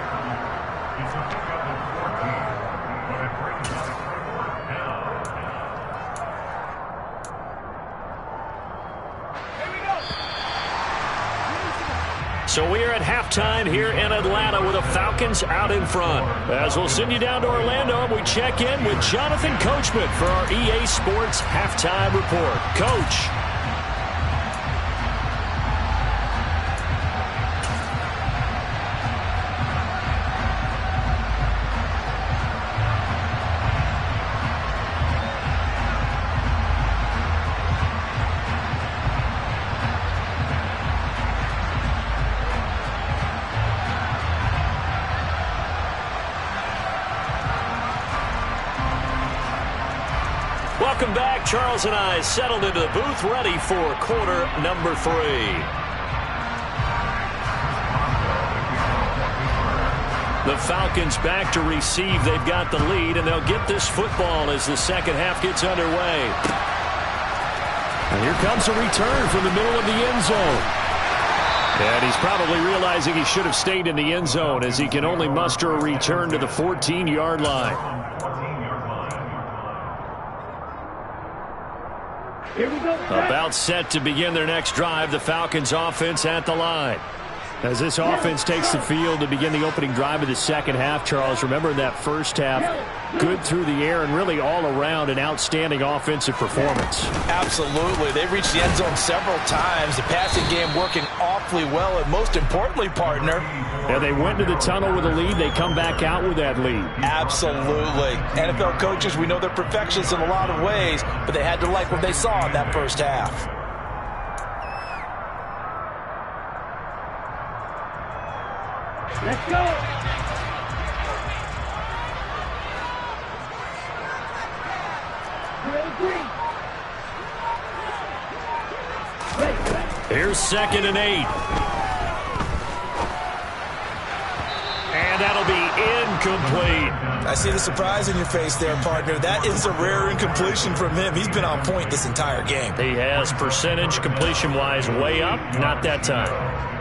So we are at halftime here in Atlanta with the Falcons out in front. As we'll send you down to Orlando, we check in with Jonathan Coachman for our EA Sports Halftime Report. Coach. Welcome back. Charles and I settled into the booth, ready for quarter number 3. The Falcons back to receive. They've got the lead, and they'll get this football as the second half gets underway. And here comes a return from the middle of the end zone. And he's probably realizing he should have stayed in the end zone as he can only muster a return to the 14-yard line. Here we go. About set to begin their next drive. The Falcons offense at the line. As this offense takes the field to begin the opening drive of the second half, Charles, remember in that first half, good through the air and really all around an outstanding offensive performance. Absolutely. They've reached the end zone several times. The passing game working awfully well, and most importantly, partner. Yeah, they went to the tunnel with a lead. They come back out with that lead. Absolutely. NFL coaches, we know they're perfectionists in a lot of ways, but they had to like what they saw in that first half. Let's go. Here's 2nd and 8. And that'll be incomplete. I see the surprise in your face there, partner. That is a rare incompletion from him. He's been on point this entire game. He has percentage completion-wise way up. Not that time.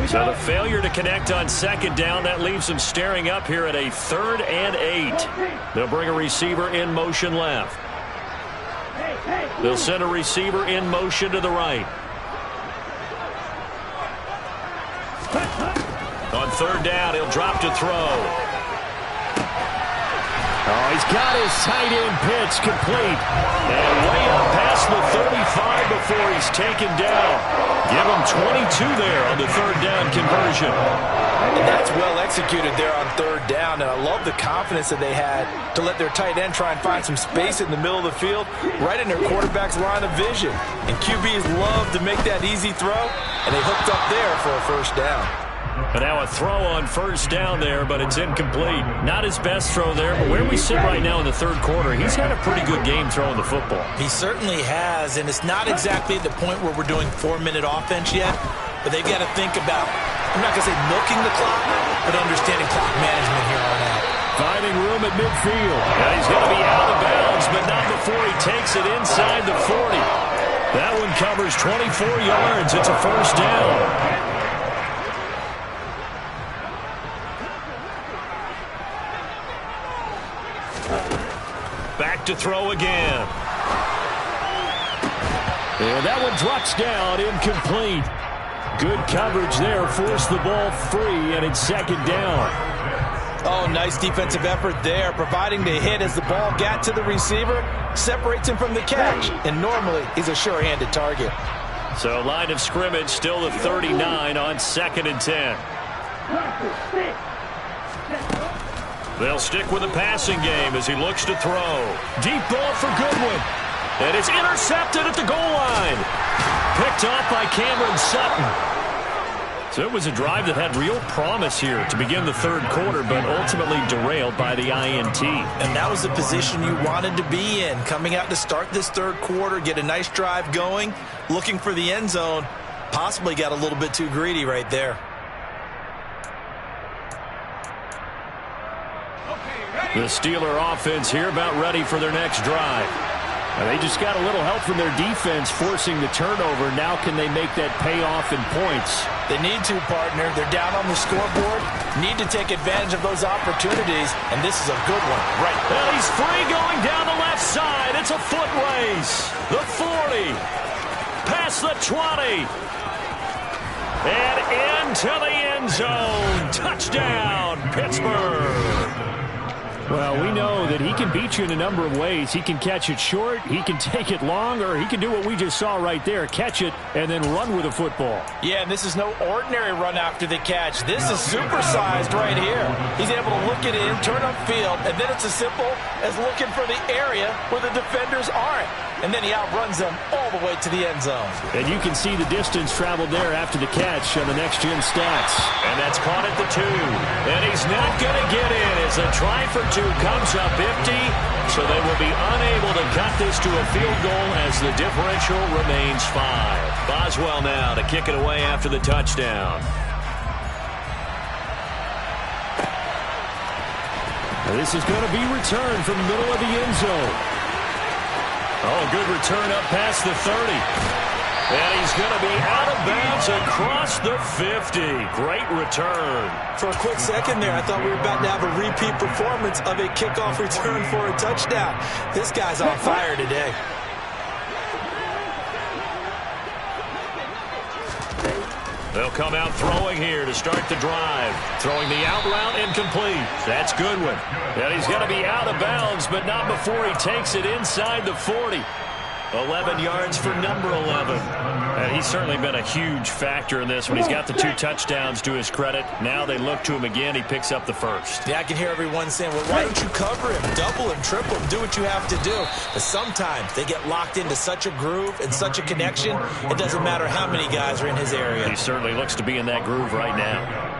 So the failure to connect on 2nd down, that leaves them staring up here at a 3rd and 8. They'll bring a receiver in motion left. They'll send a receiver in motion to the right. On 3rd down, he'll drop to throw. Oh, he's got his tight end pitch complete. And way up past the 35 before he's taken down. Give him 22 there on the 3rd down conversion. And that's well executed there on 3rd down. And I love the confidence that they had to let their tight end try and find some space in the middle of the field, right in their quarterback's line of vision. And QBs love to make that easy throw, and they hooked up there for a 1st down. But now a throw on 1st down there, but it's incomplete. Not his best throw there, but where we sit right now in the 3rd quarter, he's had a pretty good game throwing the football. He certainly has, and it's not exactly at the point where we're doing 4-minute offense yet, but they've got to think about, I'm not going to say milking the clock, but understanding clock management here on out. Finding room at midfield. And he's going to be out of bounds, but not before he takes it inside the 40. That one covers 24 yards. It's a 1st down. Back to throw again. And that one drops down, incomplete. Good coverage there, forced the ball free, and it's 2nd down. Oh, nice defensive effort there, providing the hit as the ball got to the receiver, separates him from the catch, and normally he's a sure-handed target. So line of scrimmage still the 39 on 2nd and 10. They'll stick with the passing game as he looks to throw. Deep ball for Goodwin. And it's intercepted at the goal line. Picked off by Cameron Sutton. So it was a drive that had real promise here to begin the 3rd quarter, but ultimately derailed by the INT. And that was the position you wanted to be in. Coming out to start this 3rd quarter, get a nice drive going, looking for the end zone. Possibly got a little bit too greedy right there. The Steeler offense here about ready for their next drive. And they just got a little help from their defense forcing the turnover. Now can they make that pay off in points? They need to, partner. They're down on the scoreboard. Need to take advantage of those opportunities, and this is a good one. Right. Well, he's free going down the left side. It's a foot race. The 40. Past the 20. And into the end zone. Touchdown, Pittsburgh. Well, we know that he can beat you in a number of ways. He can catch it short, he can take it long, or he can do what we just saw right there, catch it and then run with the football. Yeah, and this is no ordinary run after the catch. This is supersized right here. He's able to look it in, turn upfield, and then it's as simple as looking for the area where the defenders aren't. And then he outruns them all the way to the end zone. And you can see the distance traveled there after the catch on the next-gen stats. And that's caught at the 2. And he's not going to get in as a try for 2 comes up empty. So they will be unable to cut this to a field goal as the differential remains 5. Boswell now to kick it away after the touchdown. This is going to be returned from the middle of the end zone. Oh, good return up past the 30. And he's going to be out of bounds across the 50. Great return. For a quick second there, I thought we were about to have a repeat performance of a kickoff return for a touchdown. This guy's on fire today. They'll come out throwing here to start the drive. Throwing the out route incomplete. That's Goodwin. And he's going to be out of bounds, but not before he takes it inside the 40. 11 yards for number 11. And he's certainly been a huge factor in this when he's got the 2 touchdowns to his credit. Now they look to him again. He picks up the first. Yeah, I can hear everyone saying, well, why don't you cover him, double him, triple him, do what you have to do. But sometimes they get locked into such a groove and such a connection, it doesn't matter how many guys are in his area. He certainly looks to be in that groove right now.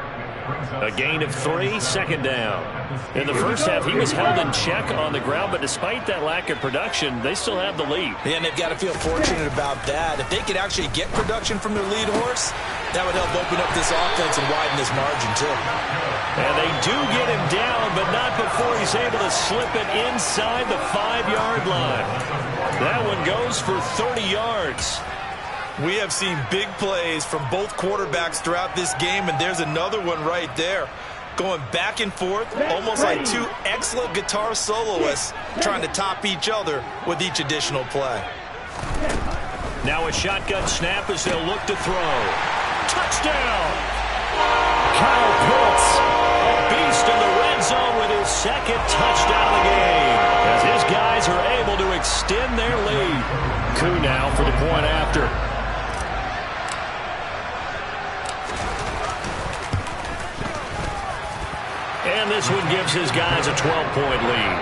A gain of 3, second down. In the first half, he was held in check on the ground, but despite that lack of production, they still have the lead. And they've got to feel fortunate about that. If they could actually get production from their lead horse, that would help open up this offense and widen this margin, too. And they do get him down, but not before he's able to slip it inside the 5-yard line. That one goes for 30 yards. We have seen big plays from both quarterbacks throughout this game, and there's another one right there. Going back and forth, almost like 2 excellent guitar soloists trying to top each other with each additional play. Now a shotgun snap as they'll look to throw. Touchdown! Kyle Pitts, A beast in the red zone with his 2nd touchdown of the game. As his guys are able to extend their lead. Koo now for the point after. And this one gives his guys a 12-point lead.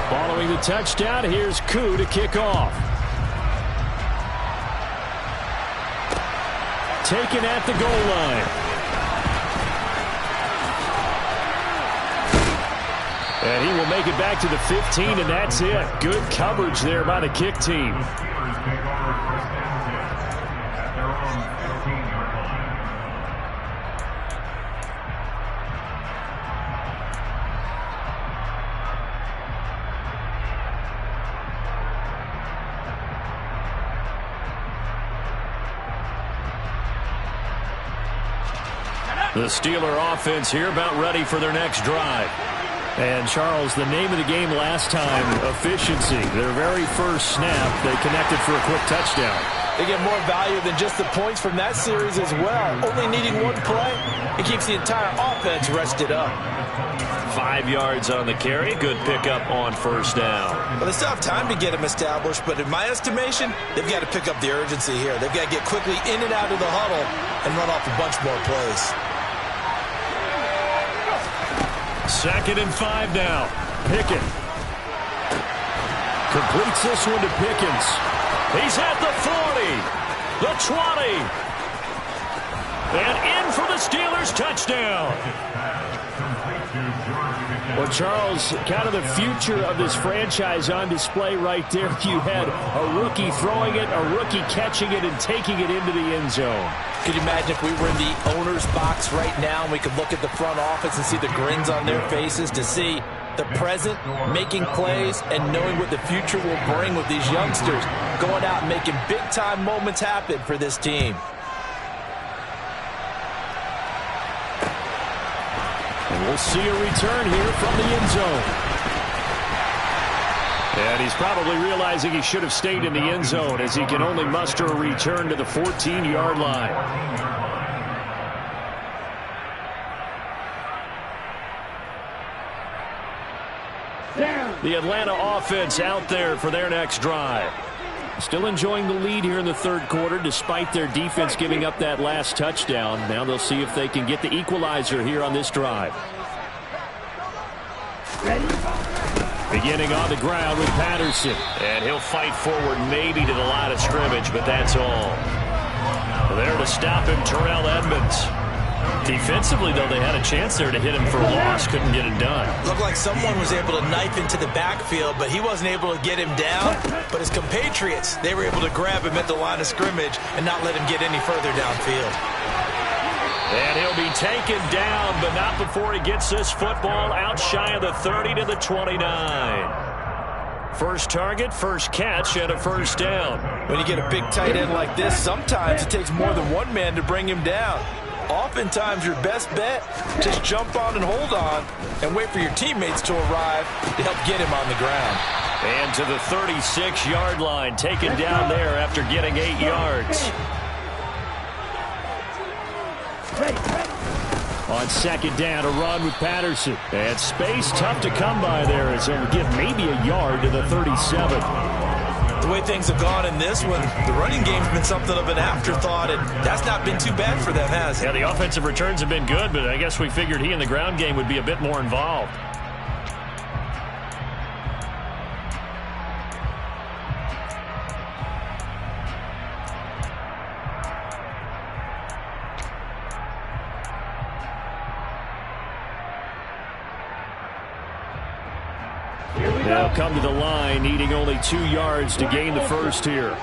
Following the touchdown, here's Koo to kick off. Taken at the goal line. And he will make it back to the 15, and that's it. Good coverage there by the kick team. The Steeler offense here about ready for their next drive. And, Charles, the name of the game last time, efficiency. Their very first snap, they connected for a quick touchdown. They get more value than just the points from that series as well. Only needing 1 play, it keeps the entire offense rested up. 5 yards on the carry. Good pickup on first down. Well, they still have time to get him established, but in my estimation, they've got to pick up the urgency here. They've got to get quickly in and out of the huddle and run off a bunch more plays. 2nd and 5 now. Pickett completes this one to Pickens. He's at the 40, the 20, and in for the Steelers touchdown. Well, Charles, kind of the future of this franchise on display right there. You had a rookie throwing it, a rookie catching it, and taking it into the end zone. Could you imagine if we were in the owner's box right now and we could look at the front office and see the grins on their faces, to see the present making plays and knowing what the future will bring with these youngsters going out and making big-time moments happen for this team. And we'll see a return here from the end zone. And he's probably realizing he should have stayed in the end zone as he can only muster a return to the 14-yard line. The Atlanta offense out there for their next drive. Still enjoying the lead here in the third quarter despite their defense giving up that last touchdown. Now they'll see if they can get the equalizer here on this drive. Beginning on the ground with Patterson. And he'll fight forward maybe to the line of scrimmage, but that's all. There to stop him, Terrell Edmonds. Defensively, though, they had a chance there to hit him for a loss. Couldn't get it done. Looked like someone was able to knife into the backfield, but he wasn't able to get him down. But his compatriots, they were able to grab him at the line of scrimmage and not let him get any further downfield. And he'll be taken down, but not before he gets this football out shy of the 30 to the 29. First target, first catch, and a first down. When you get a big tight end like this, sometimes it takes more than one man to bring him down. Oftentimes, your best bet, just jump on and hold on and wait for your teammates to arrive to help get him on the ground. And to the 36-yard line, taken down there after getting 8 yards. On second down, a run with Patterson. And space tough to come by there as he'll get maybe a yard to the 37. The way things have gone in this one, the running game's been something of an afterthought, and that's not been too bad for them, has it? Yeah, the offensive returns have been good, but I guess we figured he in the ground game would be a bit more involved. They'll come to the line, needing only 2 yards to gain the first here.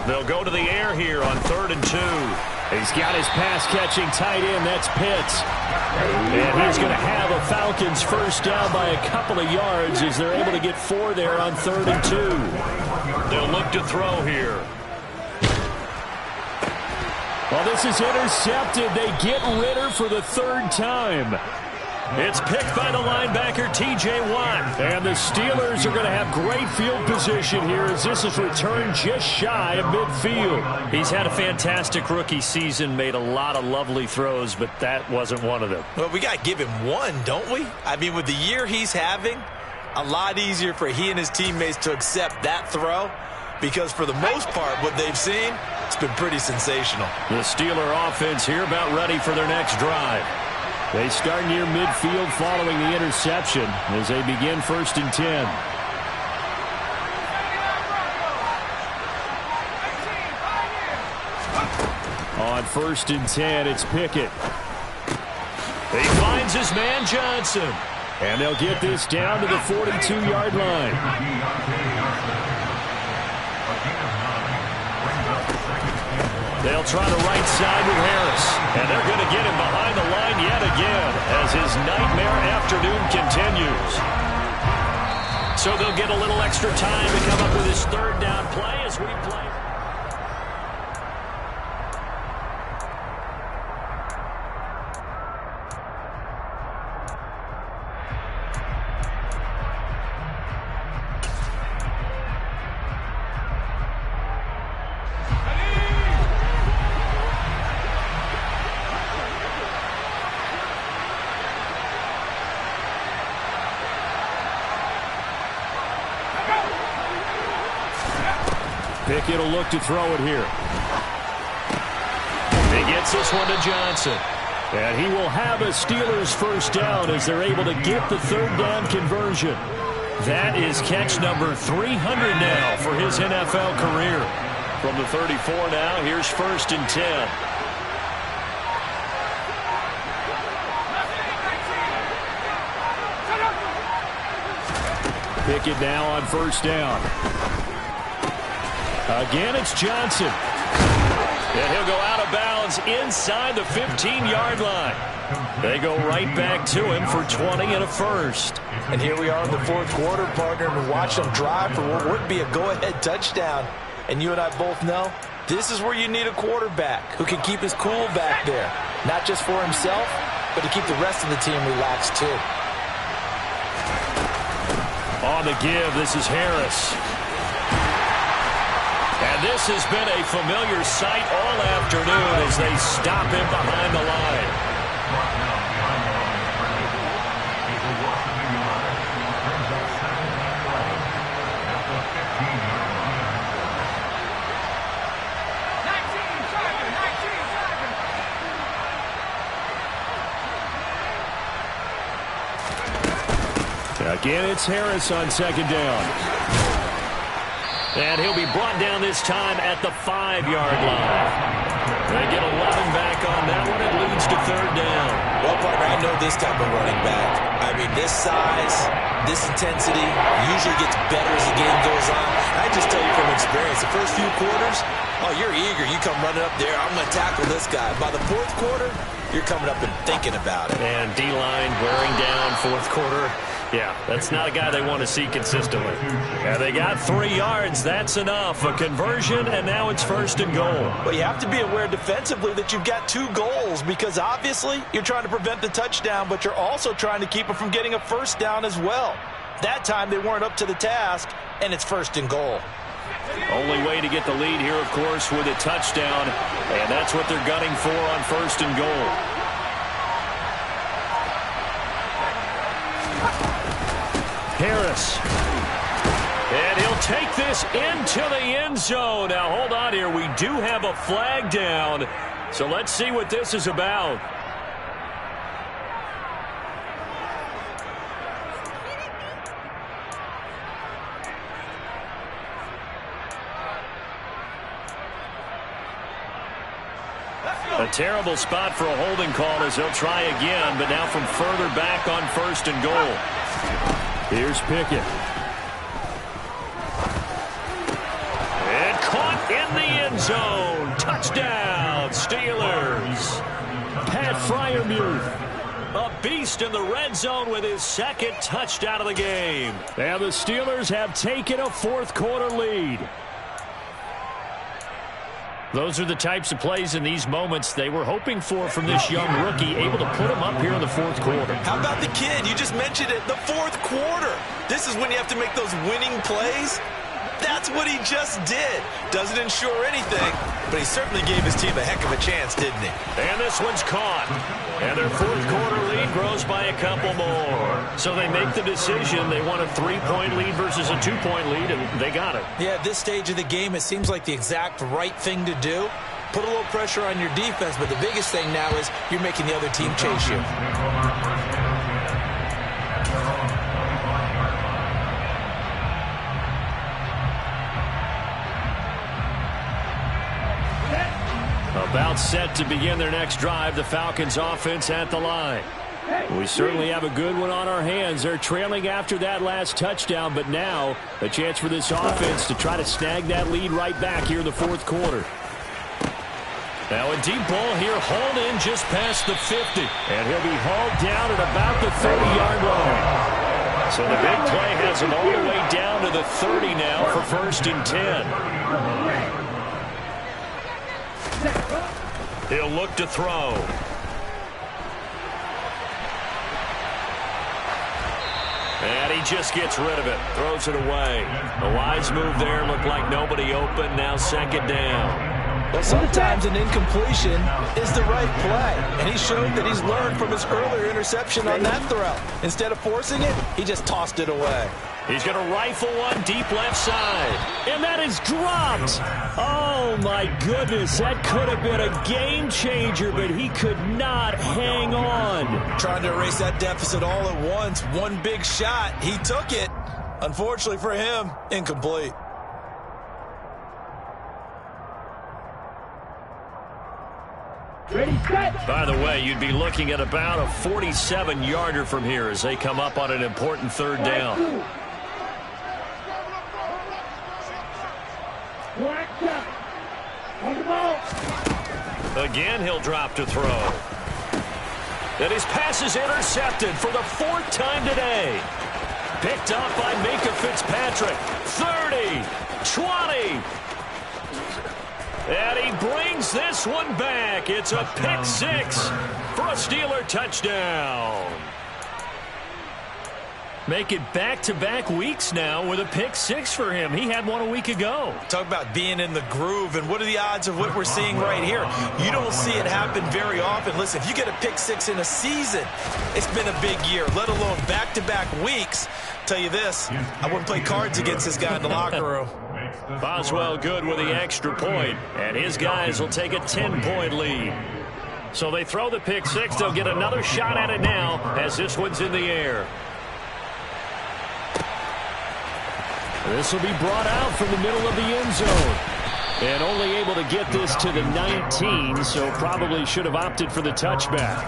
They'll go to the air here on 3rd and 2. He's got his pass-catching tight end. That's Pitts. And he's going to have a Falcons first down by a couple of yards as they're able to get 4 there on 3rd and 2. They'll look to throw here. Well, this is intercepted. They get Ritter for the 3rd time. It's picked by the linebacker, T.J. Watt. And the Steelers are going to have great field position here as this is returned just shy of midfield. He's had a fantastic rookie season, made a lot of lovely throws, but that wasn't one of them. Well, we got to give him one, don't we? I mean, with the year he's having, a lot easier for he and his teammates to accept that throw. Because for the most part, what they've seen, it's been pretty sensational. The Steeler offense here about ready for their next drive. They start near midfield following the interception as they begin 1st and 10. On 1st and 10, it's Pickett. He finds his man Johnson. And they'll get this down to the 42-yard line. They'll try the right side with Harris. And they're going to get him behind the line yet again as his nightmare afternoon continues. So they'll get a little extra time to come up with his 3rd down play as we play. Pickett will look to throw it here. He gets this one to Johnson. And he will have a Steelers first down as they're able to get the 3rd down conversion. That is catch number 300 now for his NFL career. From the 34 now, here's 1st and 10. Pickett now on 1st down. Again, it's Johnson. And he'll go out of bounds inside the 15-yard line. They go right back to him for 20 and a first. And here we are in the 4th quarter, partner, and watch them drive for what would be a go-ahead touchdown. And you and I both know this is where you need a quarterback who can keep his cool back there. Not just for himself, but to keep the rest of the team relaxed too. On the give, this is Harris. And this has been a familiar sight all afternoon as they stop him behind the line. Again, it's Harris on second down. And he'll be brought down this time at the 5-yard line. They get 11 back on that one. It leads to third down. Well, partner, I know this type of running back. I mean, this size, this intensity usually gets better as the game goes on. I just tell you from experience, the first few quarters, oh, you're eager. You come running up there, I'm going to tackle this guy. By the fourth quarter, you're coming up and thinking about it. And D-line wearing down fourth quarter. Yeah, that's not a guy they want to see consistently. Yeah, they got 3 yards. That's enough. A conversion, and now it's first and goal. Well, you have to be aware defensively that you've got 2 goals because obviously you're trying to prevent the touchdown, but you're also trying to keep it from getting a first down as well. That time they weren't up to the task, and it's first and goal. Only way to get the lead here, of course, with a touchdown, and that's what they're gunning for on first and goal. Harris. And he'll take this into the end zone. Now, hold on here. We do have a flag down. So let's see what this is about. A terrible spot for a holding call as they'll try again, but now from further back on first and goal. Here's Pickett. And caught in the end zone. Touchdown, Steelers. Pat Freiermuth, a beast in the red zone with his second touchdown of the game. And the Steelers have taken a fourth quarter lead. Those are the types of plays in these moments they were hoping for from this young rookie, able to put him up here in the fourth quarter. How about the kid? You just mentioned it, the fourth quarter. This is when you have to make those winning plays. That's what he just did. Doesn't ensure anything, but he certainly gave his team a heck of a chance, didn't he? And this one's caught. And their fourth quarter lead grows by a couple more. So they make the decision. They want a 3-point lead versus a 2-point lead, and they got it. Yeah, at this stage of the game, it seems like the exact right thing to do. Put a little pressure on your defense, but the biggest thing now is you're making the other team chase you. About set to begin their next drive, the Falcons offense at the line. We certainly have a good one on our hands. They're trailing after that last touchdown, but now a chance for this offense to try to snag that lead right back here in the fourth quarter. Now a deep ball here, hauled in just past the 50. And he'll be hauled down at about the 30-yard line. So the big play has him all the way down to the 30 now for first and 10. He'll look to throw. And he just gets rid of it. Throws it away. A wise move there. Looked like nobody open. Now second down. Well, sometimes an incompletion is the right play. And he showed that he's learned from his earlier interception on that throw. Instead of forcing it, he just tossed it away. He's going to rifle one deep left side. And that is dropped. Oh, my goodness. That could have been a game changer, but he could not hang on. Trying to erase that deficit all at once. One big shot. He took it. Unfortunately for him, incomplete. Ready, set. By the way, you'd be looking at about a 47-yarder from here as they come up on an important third down. Again, he'll drop to throw. And his pass is intercepted for the 4th time today. Picked up by Minka Fitzpatrick. 30, 20. And he brings this one back. It's a pick six for a Steeler touchdown. Make it back-to-back weeks now with a pick six for him. He had one a week ago. Talk about being in the groove, and what are the odds of what we're seeing right here? You don't see it happen very often. Listen, if you get a pick six in a season, it's been a big year, let alone back-to-back weeks. Tell you this, I wouldn't play cards against this guy in the locker room. Boswell good with the extra point, and his guys will take a 10-point lead. So they throw the pick six. They'll get another shot at it now as this one's in the air. This will be brought out from the middle of the end zone. And only able to get this to the 19, so probably should have opted for the touchback.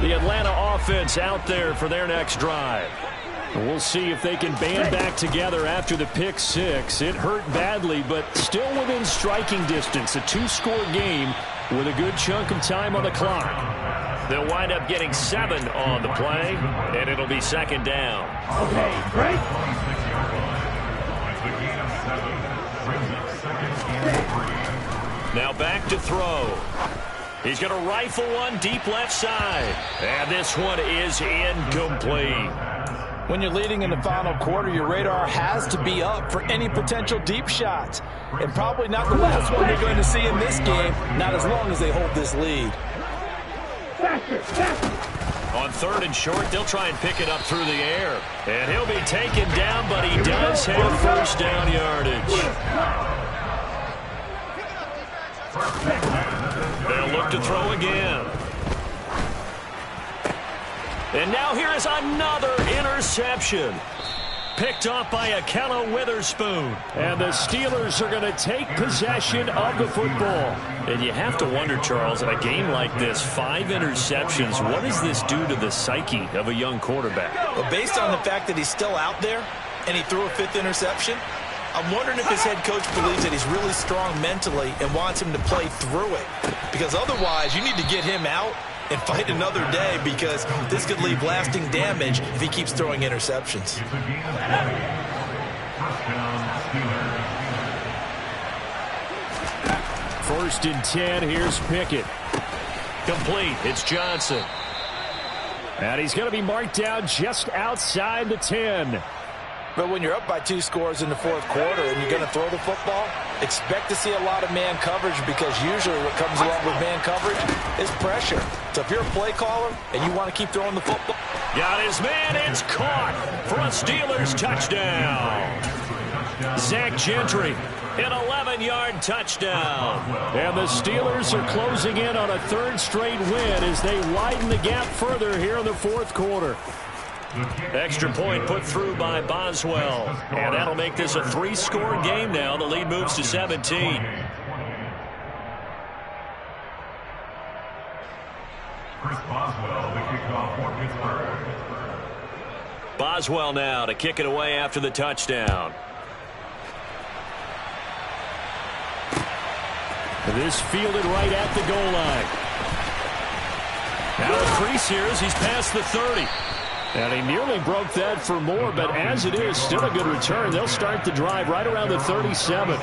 The Atlanta offense out there for their next drive. We'll see if they can band back together after the pick six. It hurt badly, but still within striking distance. A two-score game with a good chunk of time on the clock. They'll wind up getting 7 on the play, and it'll be second down. Okay, break. Now back to throw. He's going to rifle one deep left side. And this one is incomplete. When you're leading in the final quarter, your radar has to be up for any potential deep shots. And probably not the last one you're going to see in this game, not as long as they hold this lead. On third and short, they'll try and pick it up through the air. And he'll be taken down, but he does have first down yardage. They'll look to throw again. And now here is another interception. Picked off by Akello Witherspoon. And the Steelers are going to take possession of the football. And you have to wonder, Charles, in a game like this, 5 interceptions, what does this do to the psyche of a young quarterback? Well, based on the fact that he's still out there and he threw a 5th interception, I'm wondering if his head coach believes that he's really strong mentally and wants him to play through it. Because otherwise, you need to get him out and fight another day, because this could leave lasting damage if he keeps throwing interceptions. First and 10, here's Pickett. Complete, it's Johnson. And he's going to be marked down just outside the 10. But when you're up by 2 scores in the 4th quarter and you're going to throw the football, expect to see a lot of man coverage, because usually what comes along with man coverage is pressure. So if you're a play caller and you want to keep throwing the football. Got his man, it's caught for a Steelers touchdown. Zach Gentry, an 11-yard touchdown. And the Steelers are closing in on a 3rd straight win as they widen the gap further here in the 4th quarter. Extra point put through by Boswell. And that'll make this a 3-score game now. The lead moves to 17. Boswell now to kick it away after the touchdown. This fielded right at the goal line. Now the crease here as he's past the 30. And he nearly broke that for more, but as it is, still a good return. They'll start the drive right around the 37.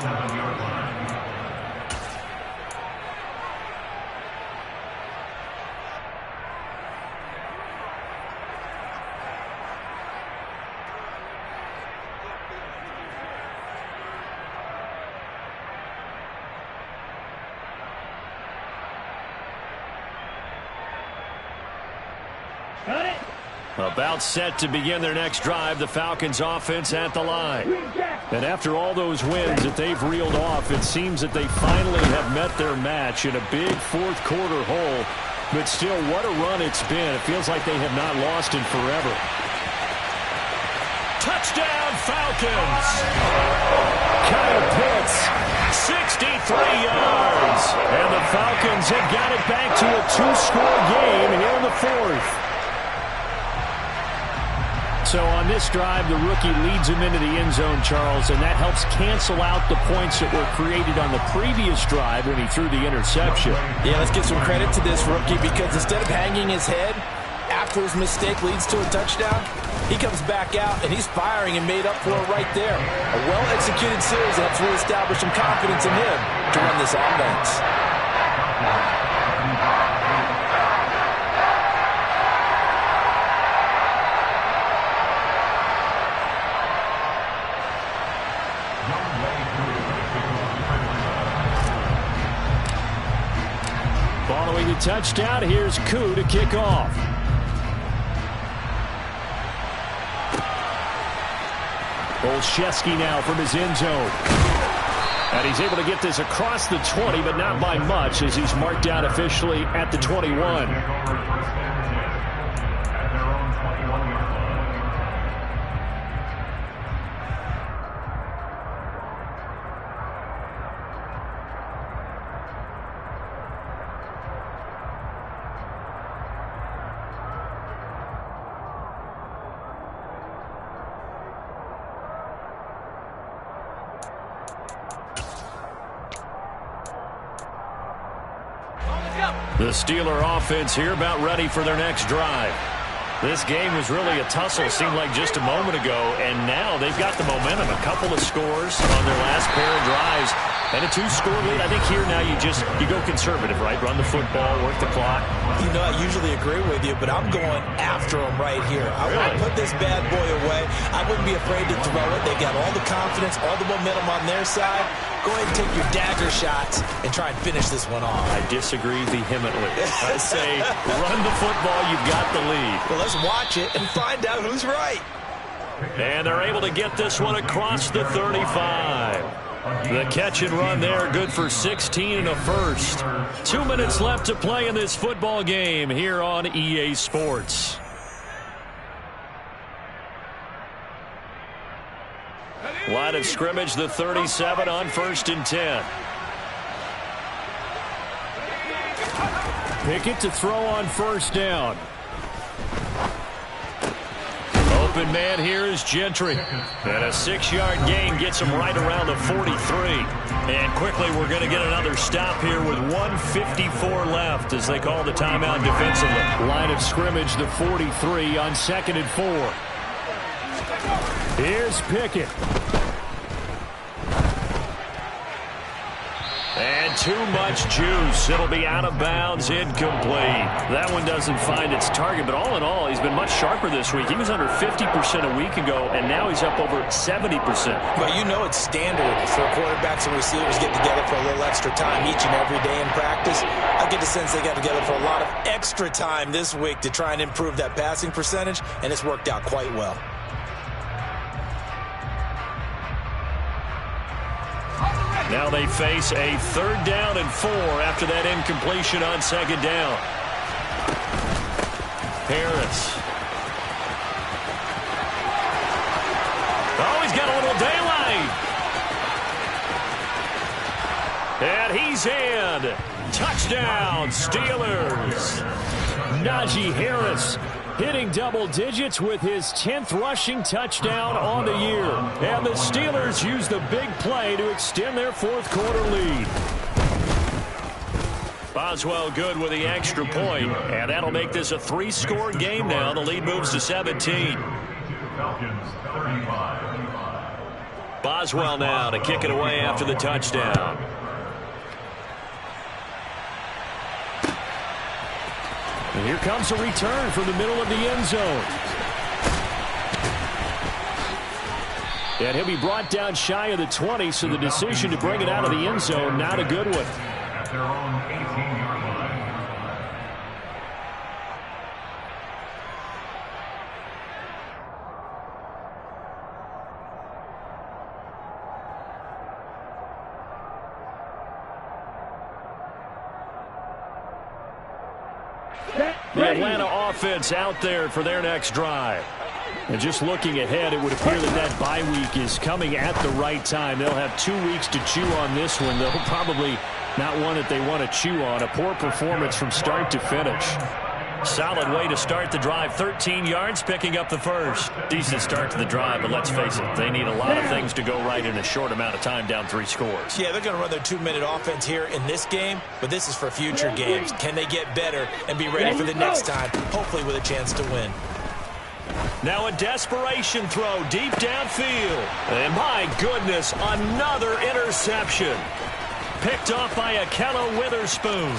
Got it. About set to begin their next drive, the Falcons offense at the line. And after all those wins that they've reeled off, it seems that they finally have met their match in a big 4th quarter hole. But still, what a run it's been. It feels like they have not lost in forever. Touchdown, Falcons! Kyle Pitts, 63 yards. And the Falcons have got it back to a 2-score game here in the 4th. So on this drive, the rookie leads him into the end zone, Charles, and that helps cancel out the points that were created on the previous drive when he threw the interception. Yeah, let's give some credit to this rookie, because instead of hanging his head after his mistake leads to a touchdown, He comes back out, and he's firing and made up for it right there. A well-executed series helps reestablish some confidence in him to run this offense. Following the touchdown, here's Koo to kick off. Olszewski now from his end zone. And he's able to get this across the 20, but not by much, as he's marked down officially at the 21. The Steeler offense here about ready for their next drive. This game was really a tussle, seemed like just a moment ago, and now they've got the momentum. A couple of scores on their last pair of drives, and a 2-score lead. I think here now you go conservative, right? Run the football, work the clock. You know, I usually agree with you, but I'm going after him right here. I want to put this bad boy away. I wouldn't be afraid to throw it. They got all the confidence, all the momentum on their side. Go ahead and take your dagger shots and try and finish this one off. I disagree vehemently. I say run the football, you've got the lead. Well, let's watch it and find out who's right. And they're able to get this one across the 35. The catch and run there, good for 16 and a first. 2 minutes left to play in this football game here on EA Sports. Line of scrimmage, the 37 on 1st and 10. Pickett to throw on 1st down. Open man here is Gentry. And a 6-yard gain gets him right around the 43. And quickly we're going to get another stop here with 1:54 left as they call the timeout defensively. Line of scrimmage, the 43 on 2nd and 4. Here's Pickett. And too much juice. It'll be out of bounds, incomplete. That one doesn't find its target, but all in all, he's been much sharper this week. He was under 50% a week ago, and now he's up over 70%. But you know it's standard for quarterbacks and receivers get together for a little extra time each and every day in practice. I get the sense they got together for a lot of extra time this week to try and improve that passing percentage, and it's worked out quite well. Now they face a 3rd down and 4 after that incompletion on 2nd down. Harris. Oh, he's got a little daylight. And he's in. Touchdown, Steelers. Najee Harris hitting double digits with his 10th rushing touchdown on the year. And the Steelers use the big play to extend their 4th quarter lead. Boswell good with the extra point, and that'll make this a 3-score game now. The lead moves to 17. Boswell now to kick it away after the touchdown. And here comes a return from the middle of the end zone. And he'll be brought down shy of the 20, so the decision to bring it out of the end zone, not a good one. At their own 18-yard line. The Atlanta offense out there for their next drive. And just looking ahead, it would appear that bye week is coming at the right time. They'll have 2 weeks to chew on this one. They'll probably not one that they want to chew on. A poor performance from start to finish. Solid way to start the drive. 13 yards, picking up the first. Decent start to the drive, but let's face it, they need a lot of things to go right in a short amount of time, down 3 scores. Yeah, they're going to run their 2-minute offense here in this game, but this is for future games. Can they get better and be ready for the next time, hopefully with a chance to win? Now a desperation throw deep downfield. And my goodness, another interception. Picked off by Akello Witherspoon.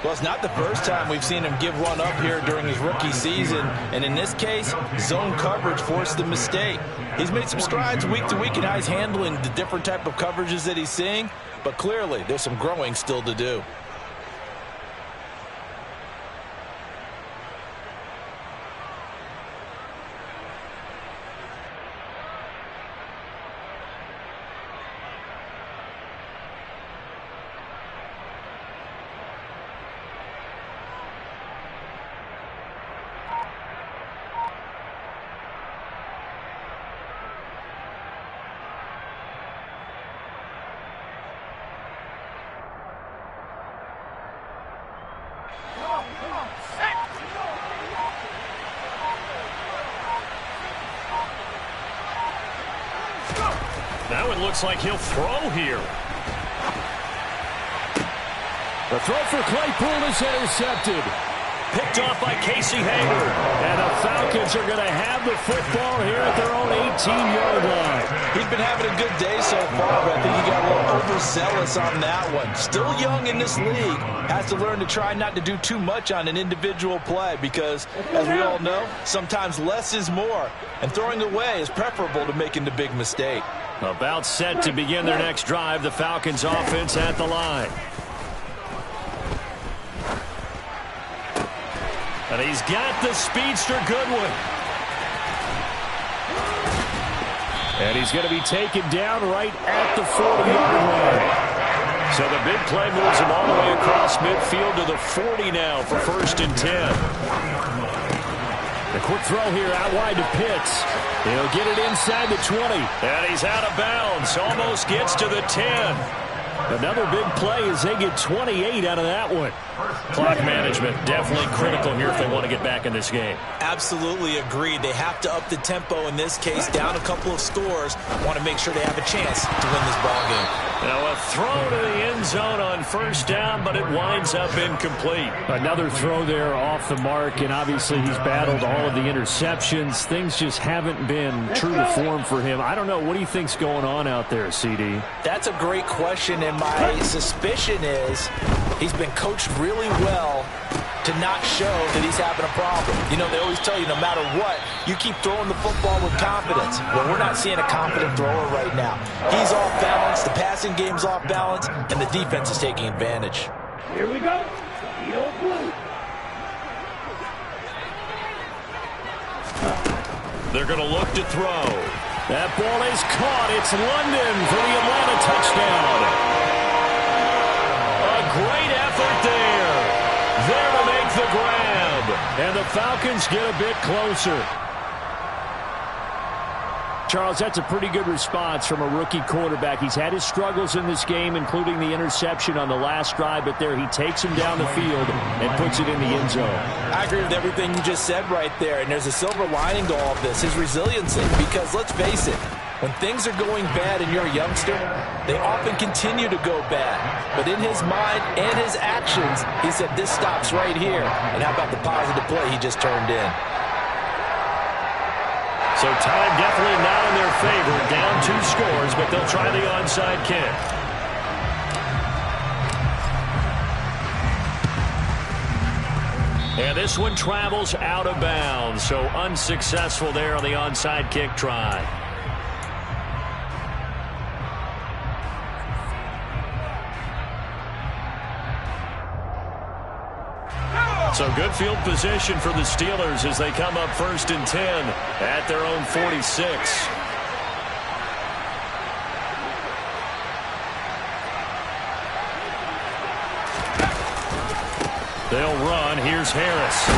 Well, it's not the first time we've seen him give one up here during his rookie season. And in this case, zone coverage forced the mistake. He's made some strides week to week in how he's handling the different type of coverages that he's seeing. But clearly, there's some growing still to do. Now it looks like he'll throw here. The throw for Claypool is intercepted. Picked off by Casey Hayward. And the Falcons are going to have the football here at their own 18-yard line. He's been having a good day so far, but I think he got a little overzealous on that one. Still young in this league. Has to learn to try not to do too much on an individual play because, as we all know, sometimes less is more. And throwing away is preferable to making the big mistake. About set to begin their next drive, the Falcons offense at the line. And he's got the speedster Goodwin. And he's going to be taken down right at the 40-yard line. So the big play moves him all the way across midfield to the 40 now for 1st and 10. The quick throw here out wide to Pitts. He'll get it inside the 20. And he's out of bounds. Almost gets to the 10. Another big play as they get 28 out of that one. Clock management definitely critical here if they want to get back in this game. Absolutely agreed. They have to up the tempo in this case, down a couple of scores. Want to make sure they have a chance to win this ball game. Now a throw to the end zone on 1st down, but it winds up incomplete. Another throw there off the mark, and obviously he's battled all of the interceptions. Things just haven't been true to form for him. I don't know. What do you think's going on out there, CD? That's a great question, and my suspicion is he's been coached really well to not show that he's having a problem. You know, they always tell you no matter what, you keep throwing the football with confidence. Well, we're not seeing a confident thrower right now. He's off balance, the passing game's off balance, and the defense is taking advantage. Here we go. Field blue. They're going to look to throw. That ball is caught. It's London for the Atlanta touchdown. A great effort there. There to make the grab. And the Falcons get a bit closer. Charles, that's a pretty good response from a rookie quarterback. He's had his struggles in this game, including the interception on the last drive, but there he takes him down the field and puts it in the end zone. I agree with everything you just said right there, and there's a silver lining to all of this, his resiliency, because let's face it, when things are going bad and you're a youngster, they often continue to go bad. But in his mind and his actions, he said, this stops right here. And how about the positive play he just turned in? So time definitely not in their favor. Down 2 scores, but they'll try the onside kick. And this one travels out of bounds, so unsuccessful there on the onside kick try. So good field position for the Steelers as they come up 1st and 10 at their own 46. They'll run. Here's Harris.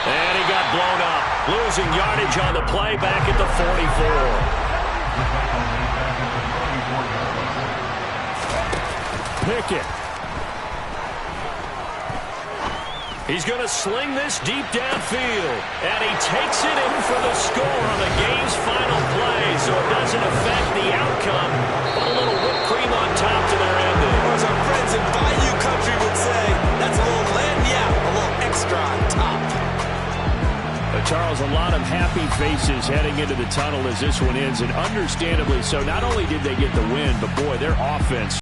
And he got blown up. Losing yardage on the play back at the 44. Pickett. He's going to sling this deep downfield. And he takes it in for the score on the game's final play. So it doesn't affect the outcome. But a little whipped cream on top to their ending. As our friends in Bayou Country would say, that's a little lagniappe, a little extra on top. of happy faces heading into the tunnel as this one ends, and understandably so. Not only did they get the win, but boy, their offense